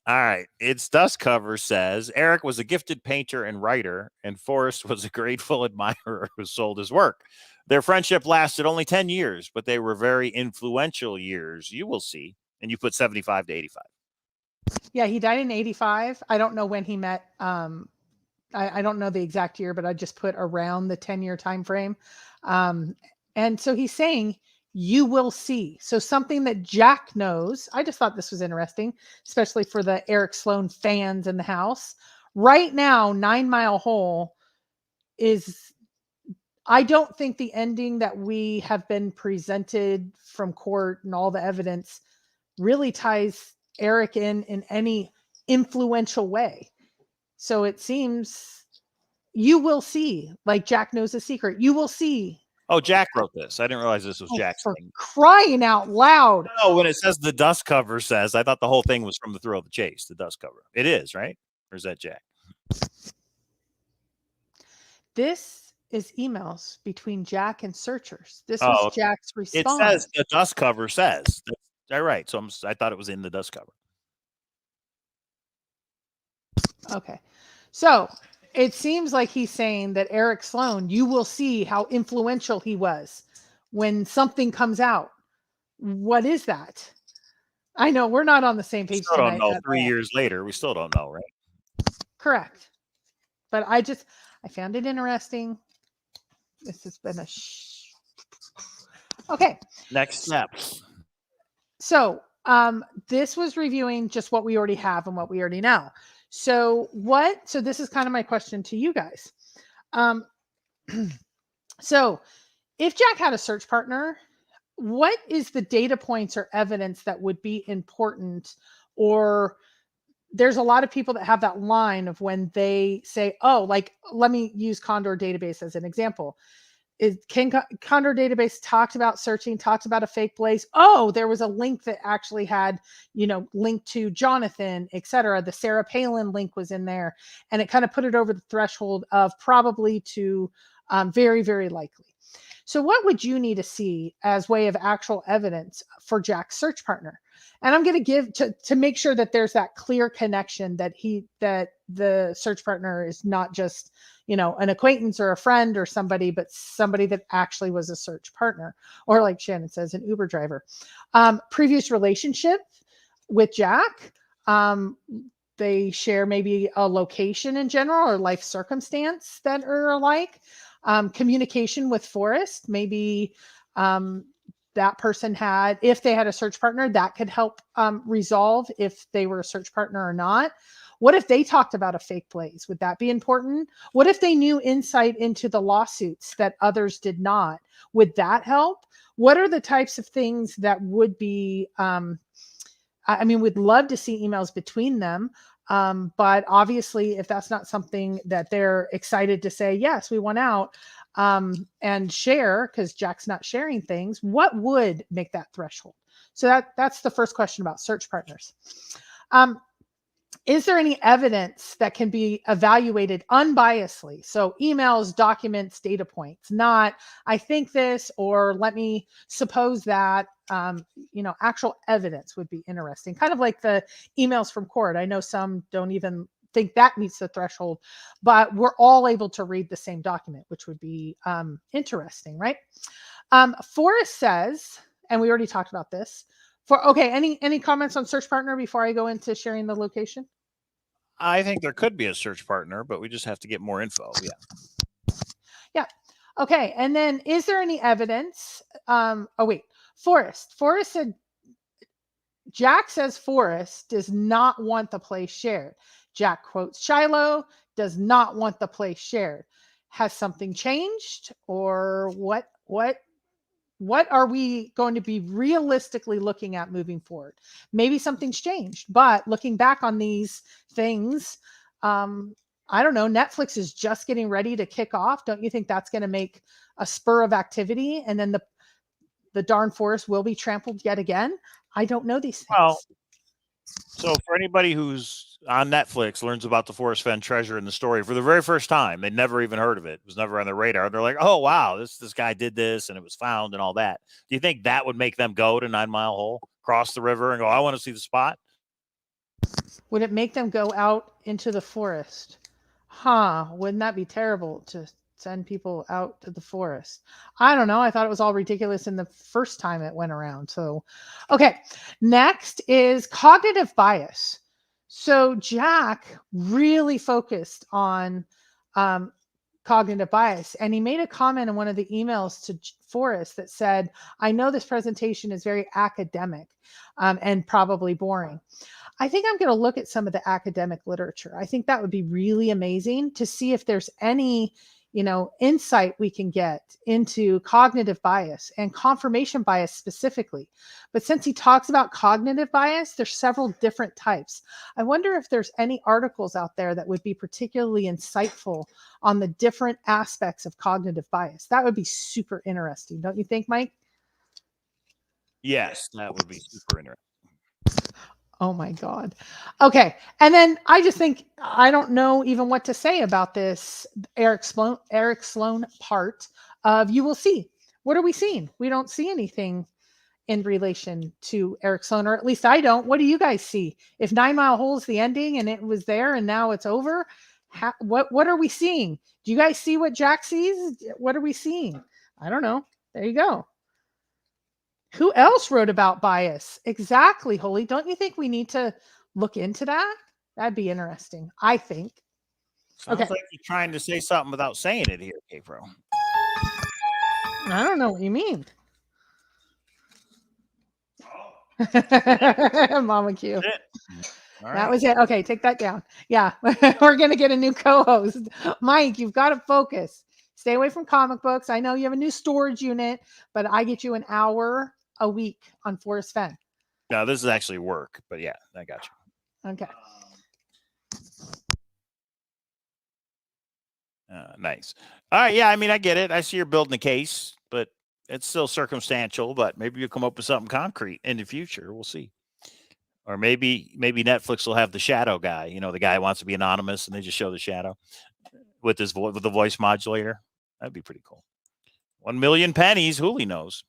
All right. Its dust cover says Eric was a gifted painter and writer, and Forrest was a grateful admirer who sold his work. Their friendship lasted only 10 years, but they were very influential years. You will see. And you put 75 to 85. Yeah, he died in 85. I don't know when he met. I don't know the exact year, but I just put around the 10-year time frame. And so he's saying, you will see. So something that Jack knows. I just thought this was interesting, especially for the Eric Sloan fans in the house. Right now, 9 Mile Hole is, I don't think the ending that we have been presented from court and all the evidence really ties Eric in any influential way. So it seems you will see, like Jack knows a secret. You will see. Oh, Jack wrote this. I didn't realize this was Jack's thing. Crying out loud. No, when it says the dust cover says, I thought the whole thing was from the Thrill of the Chase, the dust cover. It is, right? Or is that Jack? This is emails between Jack and searchers. This was Jack's response. It says the dust cover says. All right. So I thought it was in the dust cover. Okay. So it seems like he's saying that Eric Sloan, you will see how influential he was when something comes out. What is that? I know we're not on the same page. We still don't know. 3 years later, we still don't know, right? Correct. But I found it interesting. This has been okay. Next steps. So this was reviewing just what we already have and what we already know. So this is kind of my question to you guys. So if Jack had a search partner, what is the data points or evidence that would be important? Or there's a lot of people that have that line of when they say, oh, like, let me use Condor database as an example. Condor database talked about searching, talked about a fake blaze. Oh, there was a link that actually had, linked to Jonathan, etc. The Sarah Palin link was in there, and it kind of put it over the threshold of probably to very, very likely. So what would you need to see as way of actual evidence for Jack's search partner? And I'm going to give to make sure that there's that clear connection that the search partner is not just, an acquaintance or a friend or somebody, but somebody that actually was a search partner, or like Shannon says, an Uber driver. Previous relationship with Jack. They share maybe a location in general or life circumstance that are alike. Communication with Forrest, maybe that person if they had a search partner, that could help resolve if they were a search partner or not. What if they talked about a fake blaze? Would that be important? What if they knew insight into the lawsuits that others did not? Would that help? What are the types of things that would be, I mean, we'd love to see emails between them. But obviously, if that's not something that they're excited to say, yes, we want out and share, because Jack's not sharing things, what would make that threshold? So that's the first question about search partners. Is there any evidence that can be evaluated unbiasedly? So emails, documents, data points, not I think this, or let me suppose that, actual evidence would be interesting. Kind of like the emails from court. I know some don't even think that meets the threshold, but we're all able to read the same document, which would be interesting, right? Forrest says, and we already talked about this, any comments on search partner before I go into sharing the location? I think there could be a search partner, but we just have to get more info. Yeah. Okay. And then is there any evidence? Forrest said, Jack says Forrest does not want the place shared. Jack quotes Shiloh, does not want the place shared. Has something changed, or what are we going to be realistically looking at moving forward? Maybe something's changed, but looking back on these things, I don't know, Netflix is just getting ready to kick off. Don't you think that's going to make a spur of activity? And then the darn forest will be trampled yet again? I don't know these things. Well, so for anybody who's on Netflix learns about the Forrest Fenn treasure and the story for the very first time, they'd never even heard of it. It was never on their radar. They're like, oh, wow, this guy did this and it was found and all that. Do you think that would make them go to 9 Mile Hole, cross the river and go, I want to see the spot? Would it make them go out into the forest? Wouldn't that be terrible to send people out to the forest? I don't know. I thought it was all ridiculous in the first time it went around. So, okay. Next is cognitive bias. So Jack really focused on cognitive bias, and he made a comment in one of the emails to Forrest that said, I know this presentation is very academic and probably boring. I think I'm going to look at some of the academic literature. I think that would be really amazing to see if there's any, insight we can get into cognitive bias and confirmation bias specifically. But since he talks about cognitive bias, there's several different types. I wonder if there's any articles out there that would be particularly insightful on the different aspects of cognitive bias. That would be super interesting. Don't you think, Mike? Yes, that would be super interesting. Oh my God. Okay. And then I just think, I don't know even what to say about this Eric Sloan part of You Will See. What are we seeing? We don't see anything in relation to Eric Sloan, or at least I don't. What do you guys see? If 9 Mile Hole is the ending and it was there and now it's over, what are we seeing? Do you guys see what Jack sees? What are we seeing? I don't know. There you go. Who else wrote about bias? Exactly, Holy. Don't you think we need to look into that? That'd be interesting, I think. Sounds like you're trying to say something without saying it here, K-Pro. I don't know what you mean. Mama Q. Right. That was it. Okay, take that down. Yeah, we're going to get a new co-host. Mike, you've got to focus. Stay away from comic books. I know you have a new storage unit, but I get you an hour a week on Forrest Fenn. No, this is actually work, but yeah, I got you. Okay. Nice. All right. Yeah, I mean, I get it. I see you're building a case, but it's still circumstantial, but maybe you'll come up with something concrete in the future. We'll see. Or maybe Netflix will have the shadow guy, the guy who wants to be anonymous and they just show the shadow with his with the voice modulator. That'd be pretty cool. 1 million pennies. Hooli knows.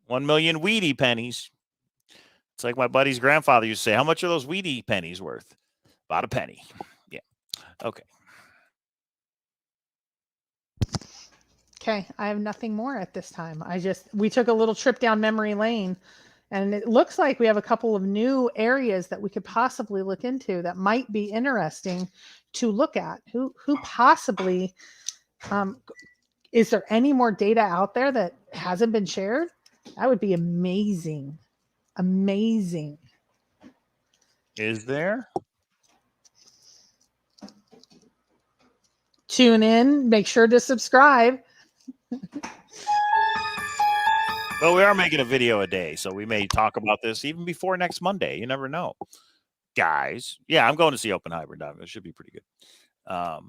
1 million weedy pennies. It's like my buddy's grandfather used to say, how much are those weedy pennies worth? About a penny. Yeah. Okay. Okay. I have nothing more at this time. We took a little trip down memory lane, and it looks like we have a couple of new areas that we could possibly look into that might be interesting to look at. Who possibly, is there any more data out there that hasn't been shared? That would be amazing. Amazing. Is there? Tune in. Make sure to subscribe. Well, we are making a video a day, so we may talk about this even before next Monday. You never know, guys. Yeah, I'm going to see Oppenheimer. It should be pretty good. All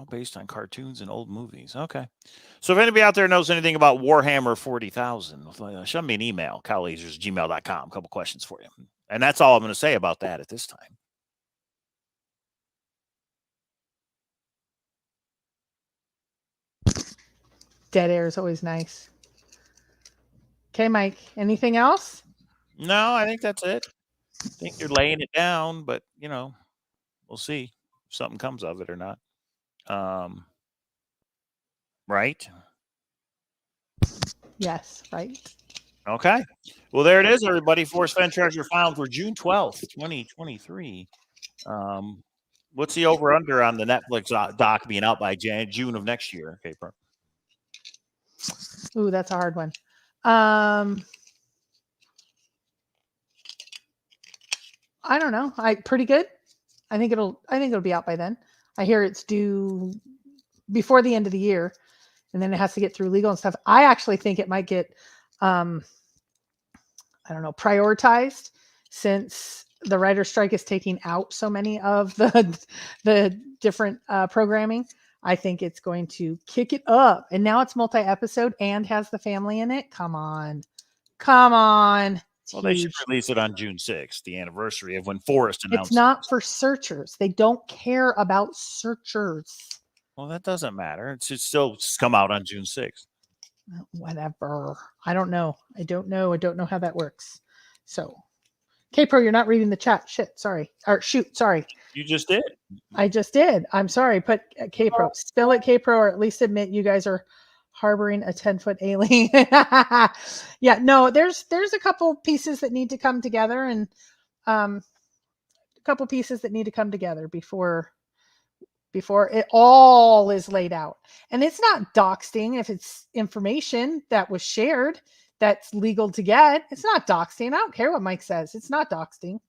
based on cartoons and old movies. Okay. So if anybody out there knows anything about Warhammer 40,000, send me an email, cowlazars@gmail.com. A couple questions for you. And that's all I'm going to say about that at this time. Dead air is always nice. Okay, Mike, anything else? No, I think that's it. I think you're laying it down, but, you know, we'll see if something comes of it or not. Right? Yes, right. Okay. Well, there it is, everybody. Forrest Fenn Treasure Found for June 12th, 2023. What's the over-under on the Netflix doc being out by June of next year? Okay, bro. Ooh, that's a hard one. I don't know. Pretty good. I think it'll be out by then. I hear it's due before the end of the year, and then it has to get through legal and stuff. I actually think it might get prioritized, since the writer's strike is taking out so many of the different programming. I think it's going to kick it up. And now it's multi-episode and has the family in it. Come on. Well, they should release it on June 6th, the anniversary of when Forrest announced. It's not for searchers. They don't care about searchers. Well, that doesn't matter. It should still come out on June 6th. Whatever. I don't know. I don't know how that works. So, K-Pro, you're not reading the chat. Shit, sorry. Or shoot, sorry. You just did. I just did. I'm sorry. Put K-Pro. Spill it, K-Pro, or at least admit you guys are harboring a 10-foot alien. Yeah, no, there's a couple pieces that need to come together, and a couple pieces that need to come together before it all is laid out. And it's not doxing if it's information that was shared that's legal to get. It's not doxing. I don't care what Mike says. It's not doxing.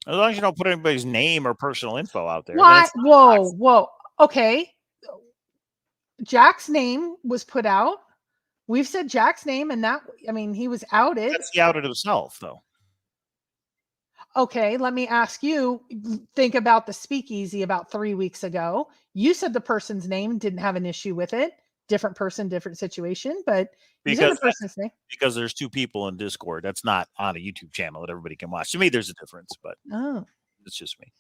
As long as you don't put anybody's name or personal info out there. Why? Whoa. Okay. Jack's name was put out. We've said Jack's name, and he was outed. He outed himself, though. Okay, let me ask you, think about the speakeasy about 3 weeks ago. You said the person's name, didn't have an issue with it. Different person, different situation, but you said the person's name. Because there's two people in Discord. That's not on a YouTube channel that everybody can watch. To me, there's a difference, but it's just me.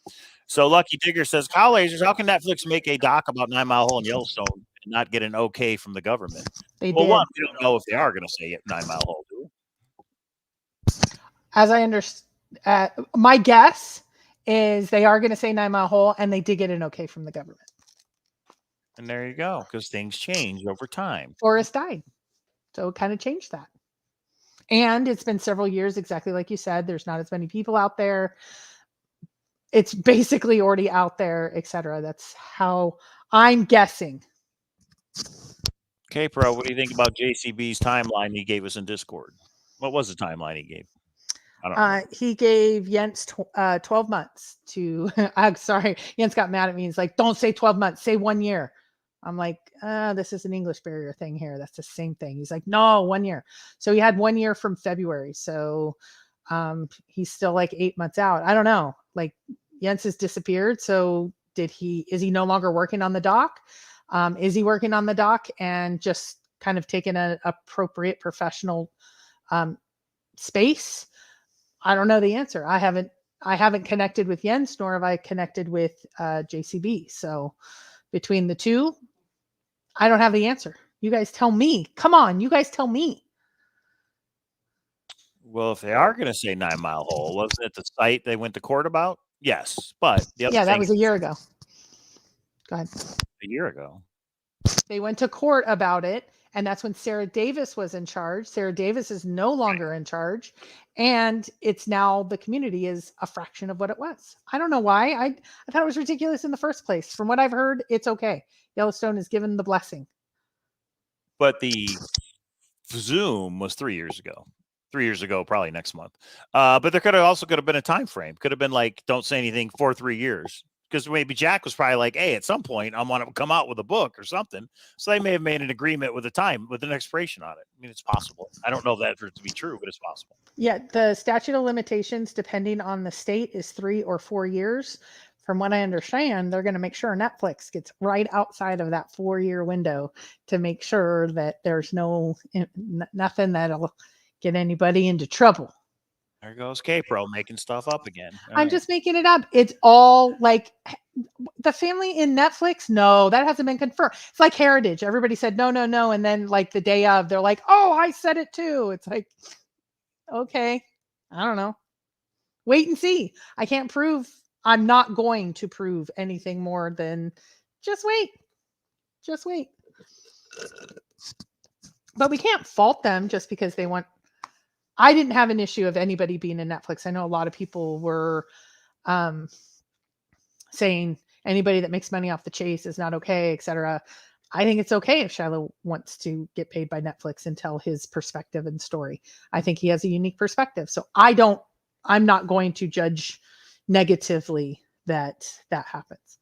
So Lucky Digger says, Cowlazars, how can Netflix make a doc about 9 Mile Hole in Yellowstone and not get an okay from the government? One, we don't know if they are going to say it 9 Mile Hole, do we? As I understand, my guess is they are going to say 9 Mile Hole, and they did get an okay from the government. And there you go, because things change over time. Forrest died, so it kind of changed that. And it's been several years, exactly like you said. There's not as many people out there. It's basically already out there, etc. That's how I'm guessing. Okay, Pro, what do you think about JCB's timeline he gave us in Discord? What was the timeline he gave? I don't know. He gave Jens 12 months to. I'm sorry, Jens got mad at me. He's like, "Don't say 12 months. Say 1 year." I'm like, "This is an English barrier thing here. That's the same thing." He's like, "No, 1 year." So he had 1 year from February. So he's still like 8 months out. I don't know. Like, Jens has disappeared. So is he no longer working on the doc? Is he working on the doc and just kind of taking an appropriate professional space? I don't know the answer. I haven't connected with Jens, nor have I connected with JCB. So between the two, I don't have the answer. You guys tell me. Come on, you guys tell me. Well, if they are going to say 9 Mile Hole, wasn't it the site they went to court about? Yes, but that was a year ago. Go ahead. A year ago. They went to court about it, and that's when Sarah Davis was in charge. Sarah Davis is no longer in charge, and it's now the community is a fraction of what it was. I don't know why. I thought it was ridiculous in the first place. From what I've heard, it's okay. Yellowstone is given the blessing. But the Zoom was 3 years ago. 3 years ago, probably next month. But there could have been a time frame. Could have been like, don't say anything for 3 years. because maybe Jack was probably like, hey, at some point, I want to come out with a book or something. So they may have made an agreement with with an expiration on it. I mean, it's possible. I don't know that for it to be true, but it's possible. Yeah, the statute of limitations, depending on the state, is 3 or 4 years. From what I understand, they're going to make sure Netflix gets right outside of that 4-year window to make sure that there's nothing that'll get anybody into trouble. There goes K-Pro making stuff up again. I'm just making it up. It's all like the family in Netflix. No, that hasn't been confirmed. It's like Heritage. Everybody said no. And then like the day of, they're like, oh, I said it too. It's like, okay, I don't know. Wait and see. I'm not going to prove anything more than just wait. Just wait. But we can't fault them just because they want. I didn't have an issue of anybody being in Netflix. I know a lot of people were saying anybody that makes money off the chase is not okay, etc. I think it's okay if Shiloh wants to get paid by Netflix and tell his perspective and story. I think he has a unique perspective. So I'm not going to judge negatively that happens.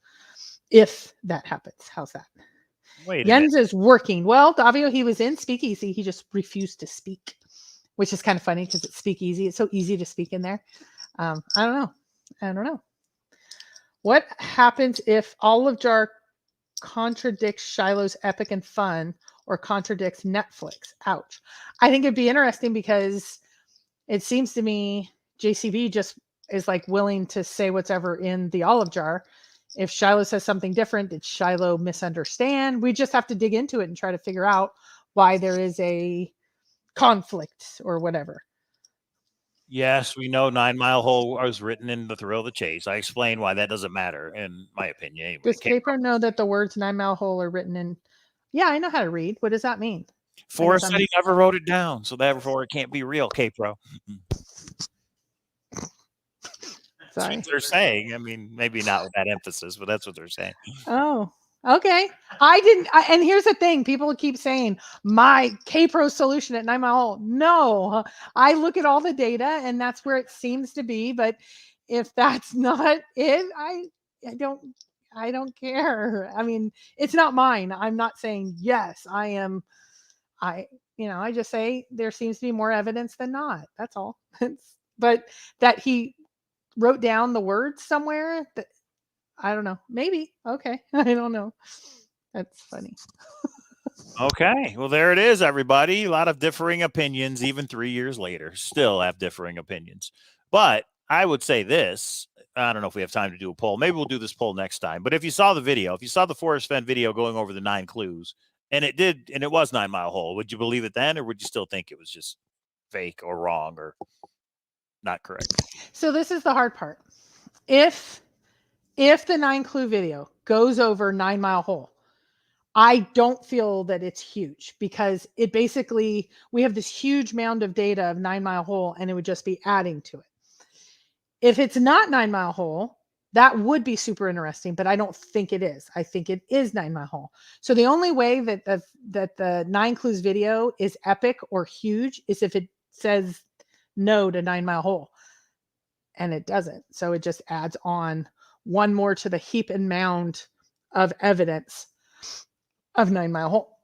If that happens, how's that? Wait, Jens is working. Well, Davio, he was in Speakeasy. He just refused to speak, which is kind of funny because it's Speakeasy. It's so easy to speak in there. I don't know. What happens if Olive Jar contradicts Shiloh's epic and fun or contradicts Netflix? Ouch. I think it'd be interesting because it seems to me JCB just is like willing to say what's ever in the Olive Jar. If Shiloh says something different, did Shiloh misunderstand? We just have to dig into it and try to figure out why there is a conflict or whatever. Yes, we know 9 Mile Hole was written in The Thrill of the Chase. I explained why that doesn't matter, in my opinion. Anyway, does K-Pro know that the words 9 Mile Hole are written in? Yeah, I know how to read. What does that mean? Forrest said he never wrote it down, so therefore it can't be real, K-Pro. That's what they're saying. I mean, maybe not with that emphasis, but that's what they're saying. Oh, okay. And here's the thing. People keep saying my K-Pro solution at 9 Mile Hole. No, I look at all the data and that's where it seems to be. But if that's not it, I don't care. I mean, it's not mine. I'm not saying yes, I am. I just say there seems to be more evidence than not. That's all. But that he wrote down the words somewhere, that I don't know. Maybe. Okay. I don't know. That's funny. Okay. Well, there it is, everybody. A lot of differing opinions, even 3 years later. Still have differing opinions. But I would say this. I don't know if we have time to do a poll. Maybe we'll do this poll next time. But if you saw the video, if you saw the Forrest Fenn video going over the 9 clues, and it was 9 Mile Hole, would you believe it then, or would you still think it was just fake or wrong or not correct? So this is the hard part. If the 9 clue video goes over 9 Mile Hole, I don't feel that it's huge because it basically, we have this huge mound of data of 9 Mile Hole and it would just be adding to it. If it's not 9 Mile Hole, that would be super interesting, but I don't think it is. I think it is 9 Mile Hole. So the only way that the 9 clues video is epic or huge is if it says no to 9 Mile Hole, and it doesn't. So it just adds on one more to the heap and mound of evidence of 9 Mile Hole.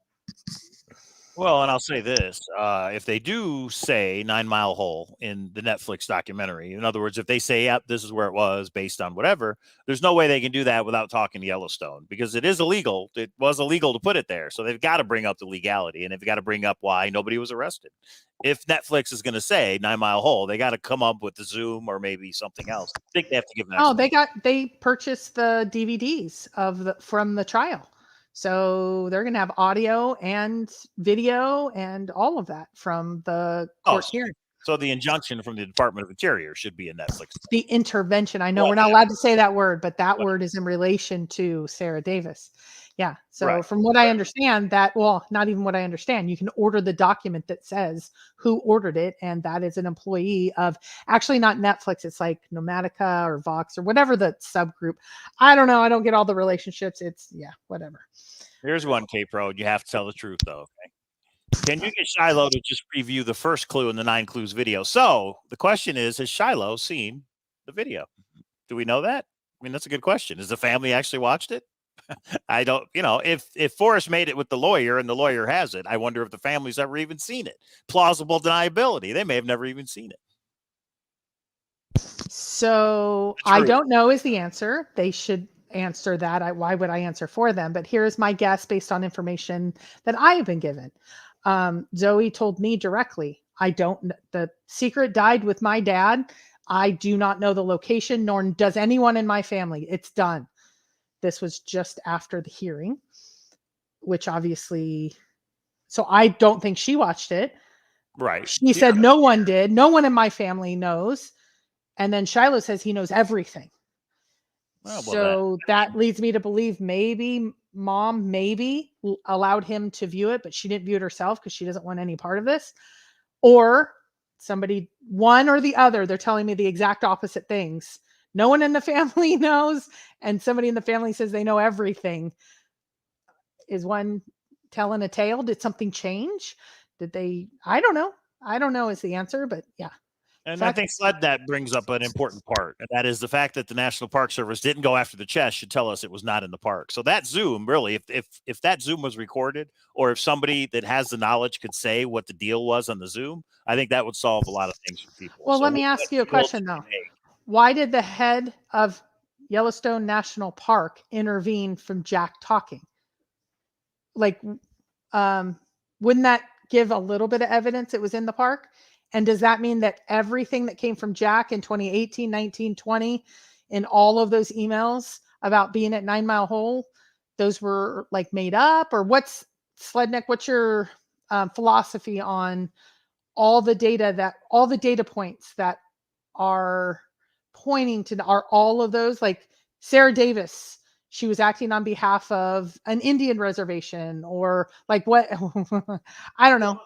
Well, and I'll say this. If they do say 9 Mile Hole in the Netflix documentary, in other words, if they say, yep, this is where it was based on whatever, there's no way they can do that without talking to Yellowstone because it is illegal. It was illegal to put it there. So they've got to bring up the legality and they've got to bring up why nobody was arrested. If Netflix is going to say 9 Mile Hole, they got to come up with the Zoom or maybe something else. I think they have to give an they purchased the DVDs from the trial. So they're going to have audio and video and all of that from the court hearing. So the injunction from the Department of Interior should be in Netflix. The intervention. I know we're not allowed to say that word, but that word is in relation to Sarah Davis. Yeah. So from what I understand, not even what I understand, you can order the document that says who ordered it. And that is an employee of actually not Netflix. It's like Nomatica or Vox or whatever the subgroup. I don't know. I don't get all the relationships. It's whatever. Here's one, K-Pro. You have to tell the truth, though. Okay. Can you get Shiloh to just preview the first clue in the 9 clues video? So the question is, has Shiloh seen the video? Do we know that? mean, that's a good question. Has the family actually watched it? I don't, if Forrest made it with the lawyer and the lawyer has it, I wonder if the family's ever even seen it. Plausible deniability. They may have never even seen it. So I don't know is the answer. They should answer that. Why would I answer for them? But here's my guess based on information that I have been given. Zoe told me directly, the secret died with my dad. I do not know the location, nor does anyone in my family. It's done. This was just after the hearing, which obviously, so I don't think she watched it. Right. She said no one did. No one in my family knows. And then Shiloh says he knows everything. So that leads me to believe maybe mom allowed him to view it, but she didn't view it herself because she doesn't want any part of this. Or somebody, one or the other, they're telling me the exact opposite things. No one in the family knows, and somebody in the family says they know everything. Is one telling a tale? Did something change? I don't know. I don't know is the answer, but yeah. And I think that brings up an important part, and that is the fact that the National Park Service didn't go after the chest should tell us it was not in the park. So that Zoom, really, if that Zoom was recorded, or if somebody that has the knowledge could say what the deal was on the Zoom, I think that would solve a lot of things for people. Well, let me ask you a question, though. Why did the head of Yellowstone National Park intervene from Jack talking? Like, wouldn't that give a little bit of evidence it was in the park? And does that mean that everything that came from Jack in 2018, 19, 20, in all of those emails about being at 9 Mile Hole, those were like made up? Or what's your philosophy on all the data points that are pointing to, are all of those, like Sarah Davis, she was acting on behalf of an Indian reservation, or like what? I don't know.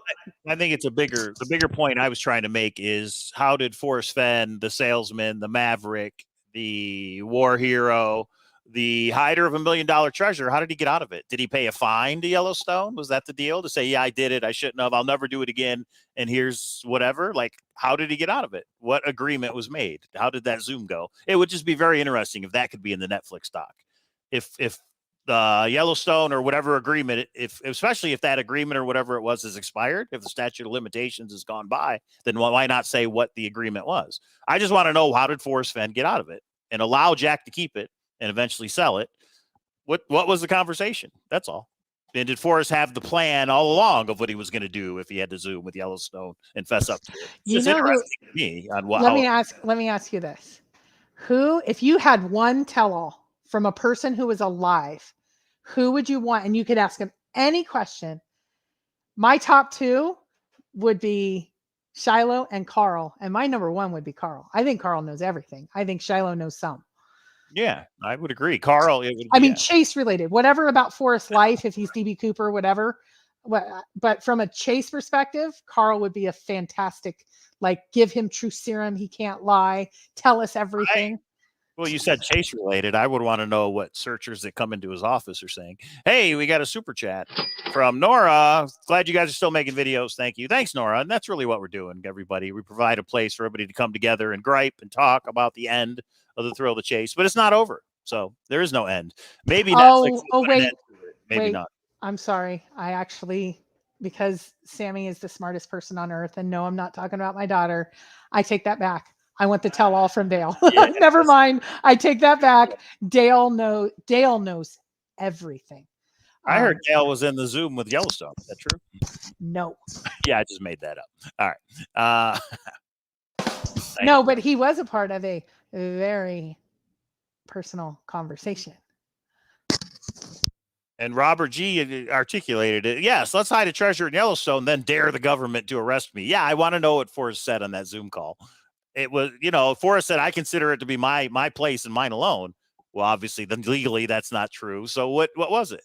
I think it's the bigger point I was trying to make is, how did Forrest Fenn, the salesman, the maverick, the war hero, the hider of $1 million treasure, how did he get out of it? Did he pay a fine to Yellowstone? Was that the deal, to say, yeah, I did it, I shouldn't have, I'll never do it again, and here's whatever? Like, how did he get out of it? What agreement was made? How did that Zoom go? It would just be very interesting if that could be in the Netflix doc. If the Yellowstone or whatever agreement, especially if that agreement or whatever it was is expired, if the statute of limitations has gone by, then why not say what the agreement was? I just want to know, how did Forrest Fenn get out of it and allow Jack to keep it and eventually sell it? What was the conversation? That's all. And did Forrest have the plan all along of what he was going to do if he had to Zoom with Yellowstone and fess up to it? It's interesting to me on what. Let me ask you this: if you had one tell-all from a person who was alive, who would you want? And you could ask him any question. My top two would be Shiloh and Carl. And my number one would be Carl. I think Carl knows everything. I think Shiloh knows some. Yeah, I would agree. Carl, Chase related, whatever about Forrest's life, if he's DB Cooper, whatever. But from a Chase perspective, Carl would be a fantastic, give him true serum. He can't lie. Tell us everything. Well, you said Chase related. I would want to know what searchers that come into his office are saying. Hey, we got a super chat from Nora. Glad you guys are still making videos. Thank you. Thanks, Nora. And that's really what we're doing, everybody. We provide a place for everybody to come together and gripe and talk about the end of the thrill of the chase. But it's not over. So there is no end. Maybe Netflix. Maybe not. I'm sorry. I actually, because Sammy is the smartest person on earth, and no, I'm not talking about my daughter, I take that back. I want the tell-all from Dale. Yeah, never mind. I take that back. Dale knows everything. I heard Dale was in the Zoom with Yellowstone. Is that true? No. Yeah, I just made that up. All right. No, but he was a part of a very personal conversation. And Robert G articulated it. Yes, let's hide a treasure in Yellowstone, then dare the government to arrest me. Yeah, I want to know what Forrest said on that Zoom call. It was, Forrest said, I consider it to be my place and mine alone. Well, obviously, then legally that's not true. So what was it?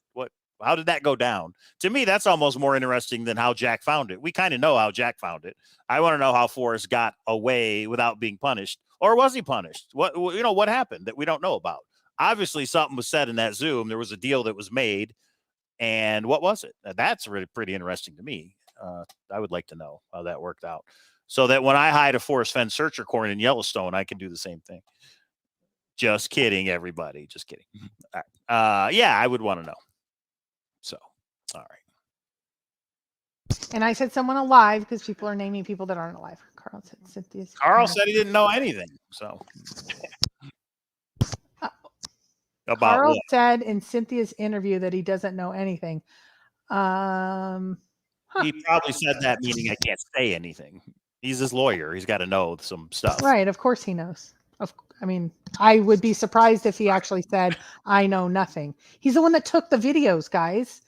How did that go down? To me, that's almost more interesting than how Jack found it. We kind of know how Jack found it. I want to know how Forrest got away without being punished, or was he punished? What happened that we don't know about? Obviously, something was said in that Zoom. There was a deal that was made, and what was it? That's really pretty interesting to me. I would like to know how that worked out, so that when I hide a Forrest Fenn searcher coin in Yellowstone, I can do the same thing. Just kidding, everybody. Just kidding. All right. Yeah, I would want to know. So, all right. And I said someone alive because people are naming people that aren't alive. Carl said Cynthia's. Carl said he didn't know anything. So, about Carl what? said in Cynthia's interview that he doesn't know anything. He probably said that meaning I can't say anything. He's his lawyer. He's got to know some stuff. Right. Of course he knows. I mean, I would be surprised if he actually said, I know nothing. He's the one that took the videos, guys.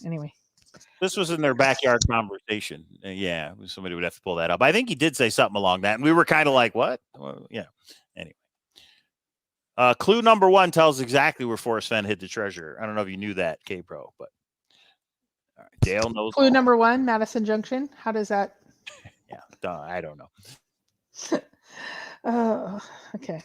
Anyway. This was in their backyard conversation. Yeah, somebody would have to pull that up. I think he did say something along that. And we were kind of like, what? Well, yeah. Anyway. Clue number 1 tells exactly where Forrest Fenn hid the treasure. I don't know if you knew that, K-Pro, but all right, Dale knows. Clue number 1, Madison Junction. How does that? Yeah, I don't know. Oh, okay.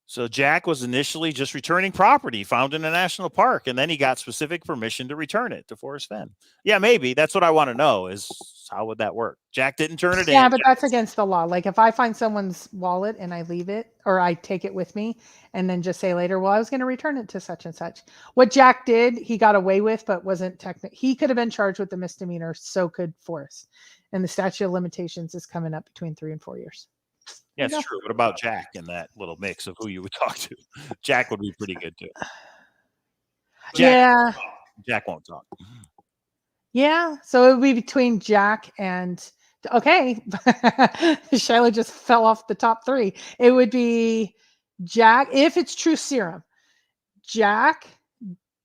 So Jack was initially just returning property found in a national park, and then he got specific permission to return it to Forrest Fenn. Yeah, maybe. That's what I want to know is how would that work? Jack didn't turn it in. Yeah, but that's against the law. Like if I find someone's wallet and I leave it or I take it with me and then just say later, well, I was going to return it to such and such. What Jack did, he got away with, but wasn't technical. He could have been charged with a misdemeanor. So could Forrest. And the statute of limitations is coming up between 3 and 4 years. Yeah, it's true. What about Jack in that little mix of who you would talk to? Jack would be pretty good too. Jack won't talk. Yeah, so it would be between Jack and okay. Shiloh just fell off the top 3. It would be Jack if it's true serum. Jack,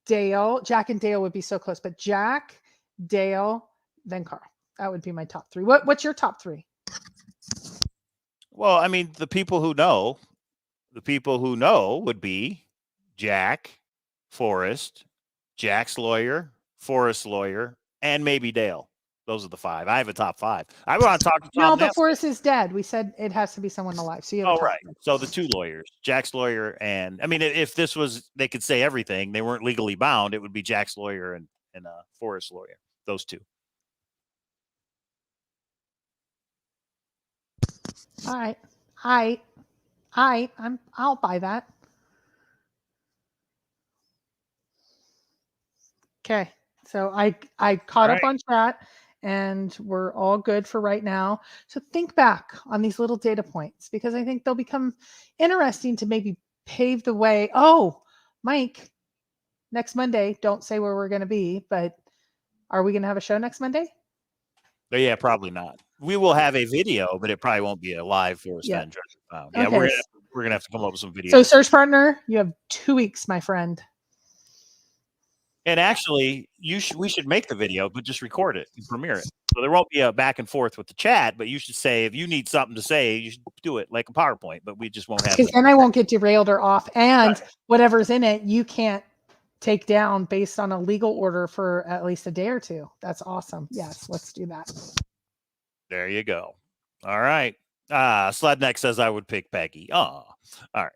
Dale. Jack and Dale would be so close, but Jack, Dale, then Carl. That would be my top 3. What's your top 3? Well, I mean, the people who know would be Jack, Forrest, Jack's lawyer, Forrest's lawyer, and maybe Dale. Those are the 5. I have a top 5. I want to talk to Tom. No, but Forrest is dead. We said it has to be someone alive. So you have right. So the 2 lawyers, Jack's lawyer, and I mean, if this was, they could say everything. They weren't legally bound. It would be Jack's lawyer and Forrest's lawyer. Those 2. All right. I'll buy that. Okay. So I caught up on chat and we're all good for right now. So think back on these little data points because I think they'll become interesting to maybe pave the way. Oh, Mike, next Monday, don't say where we're going to be, but are we going to have a show next Monday? Yeah, probably not. We will have a video, but it probably won't be a live Forrest Fenn Treasure Found. Yeah, okay. we're gonna have to come up with some videos. So search partner, you have 2 weeks, my friend. And actually, we should make the video, but just record it and premiere it. So there won't be a back and forth with the chat, but you should say if you need something to say, you should do it like a PowerPoint. But we just won't have. Because then I won't get derailed or off, and whatever's in it, you can't take down based on a legal order for at least a day or 2. That's awesome. Yes, let's do that. There you go. All right. Sledneck says I would pick Peggy. Oh, all right.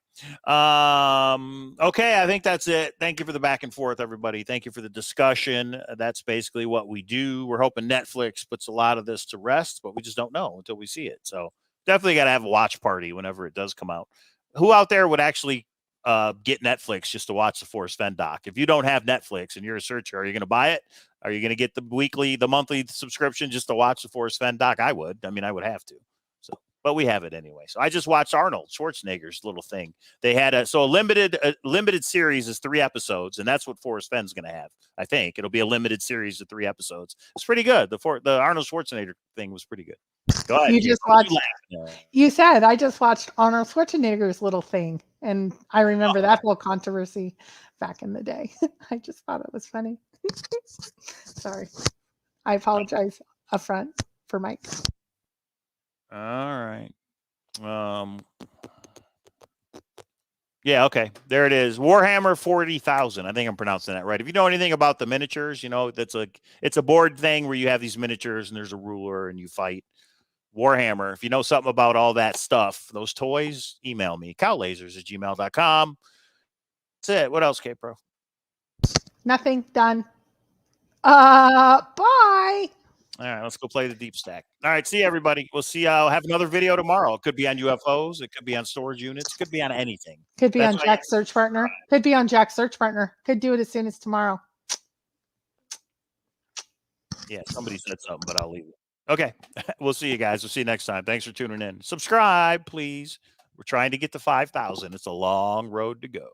Okay, I think that's it. Thank you for the back and forth, everybody. Thank you for the discussion. That's basically what we do. We're hoping Netflix puts a lot of this to rest, but we just don't know until we see it. So definitely got to have a watch party whenever it does come out. Who out there would actually get Netflix just to watch the Forrest Fenn doc? If you don't have Netflix and you're a searcher, are you going to buy it? Are you going to get the monthly subscription just to watch the Forrest Fenn doc? I would. I mean, I would have to. So, but we have it anyway. So I just watched Arnold Schwarzenegger's little thing. They had a limited series is 3 episodes, and that's what Forrest Fenn's going to have. I think it'll be a limited series of 3 episodes. It's pretty good. The Arnold Schwarzenegger thing was pretty good. Go ahead. You just watched. You said I just watched Arnold Schwarzenegger's little thing, and I remember that whole controversy back in the day. I just thought it was funny. Sorry, I apologize upfront for Mike. All right. Yeah. Okay. There it is. Warhammer 40,000. I think I'm pronouncing that right. If you know anything about the miniatures, you know it's a board thing where you have these miniatures and there's a ruler and you fight. Warhammer. If you know something about all that stuff, those toys, email me, cowlazars@gmail.com. That's it. What else, K-Pro? Nothing. Done. Bye. All right, let's go play the deep stack. All right, see you, everybody. We'll see. I'll have another video tomorrow. It could be on UFOs. It could be on storage units. It could be on anything. Could be on Jack's search partner. Could be on Jack's search partner. Could do it as soon as tomorrow. Yeah, somebody said something, but I'll leave it. Okay, we'll see you guys. We'll see you next time. Thanks for tuning in. Subscribe, please. We're trying to get to 5,000. It's a long road to go.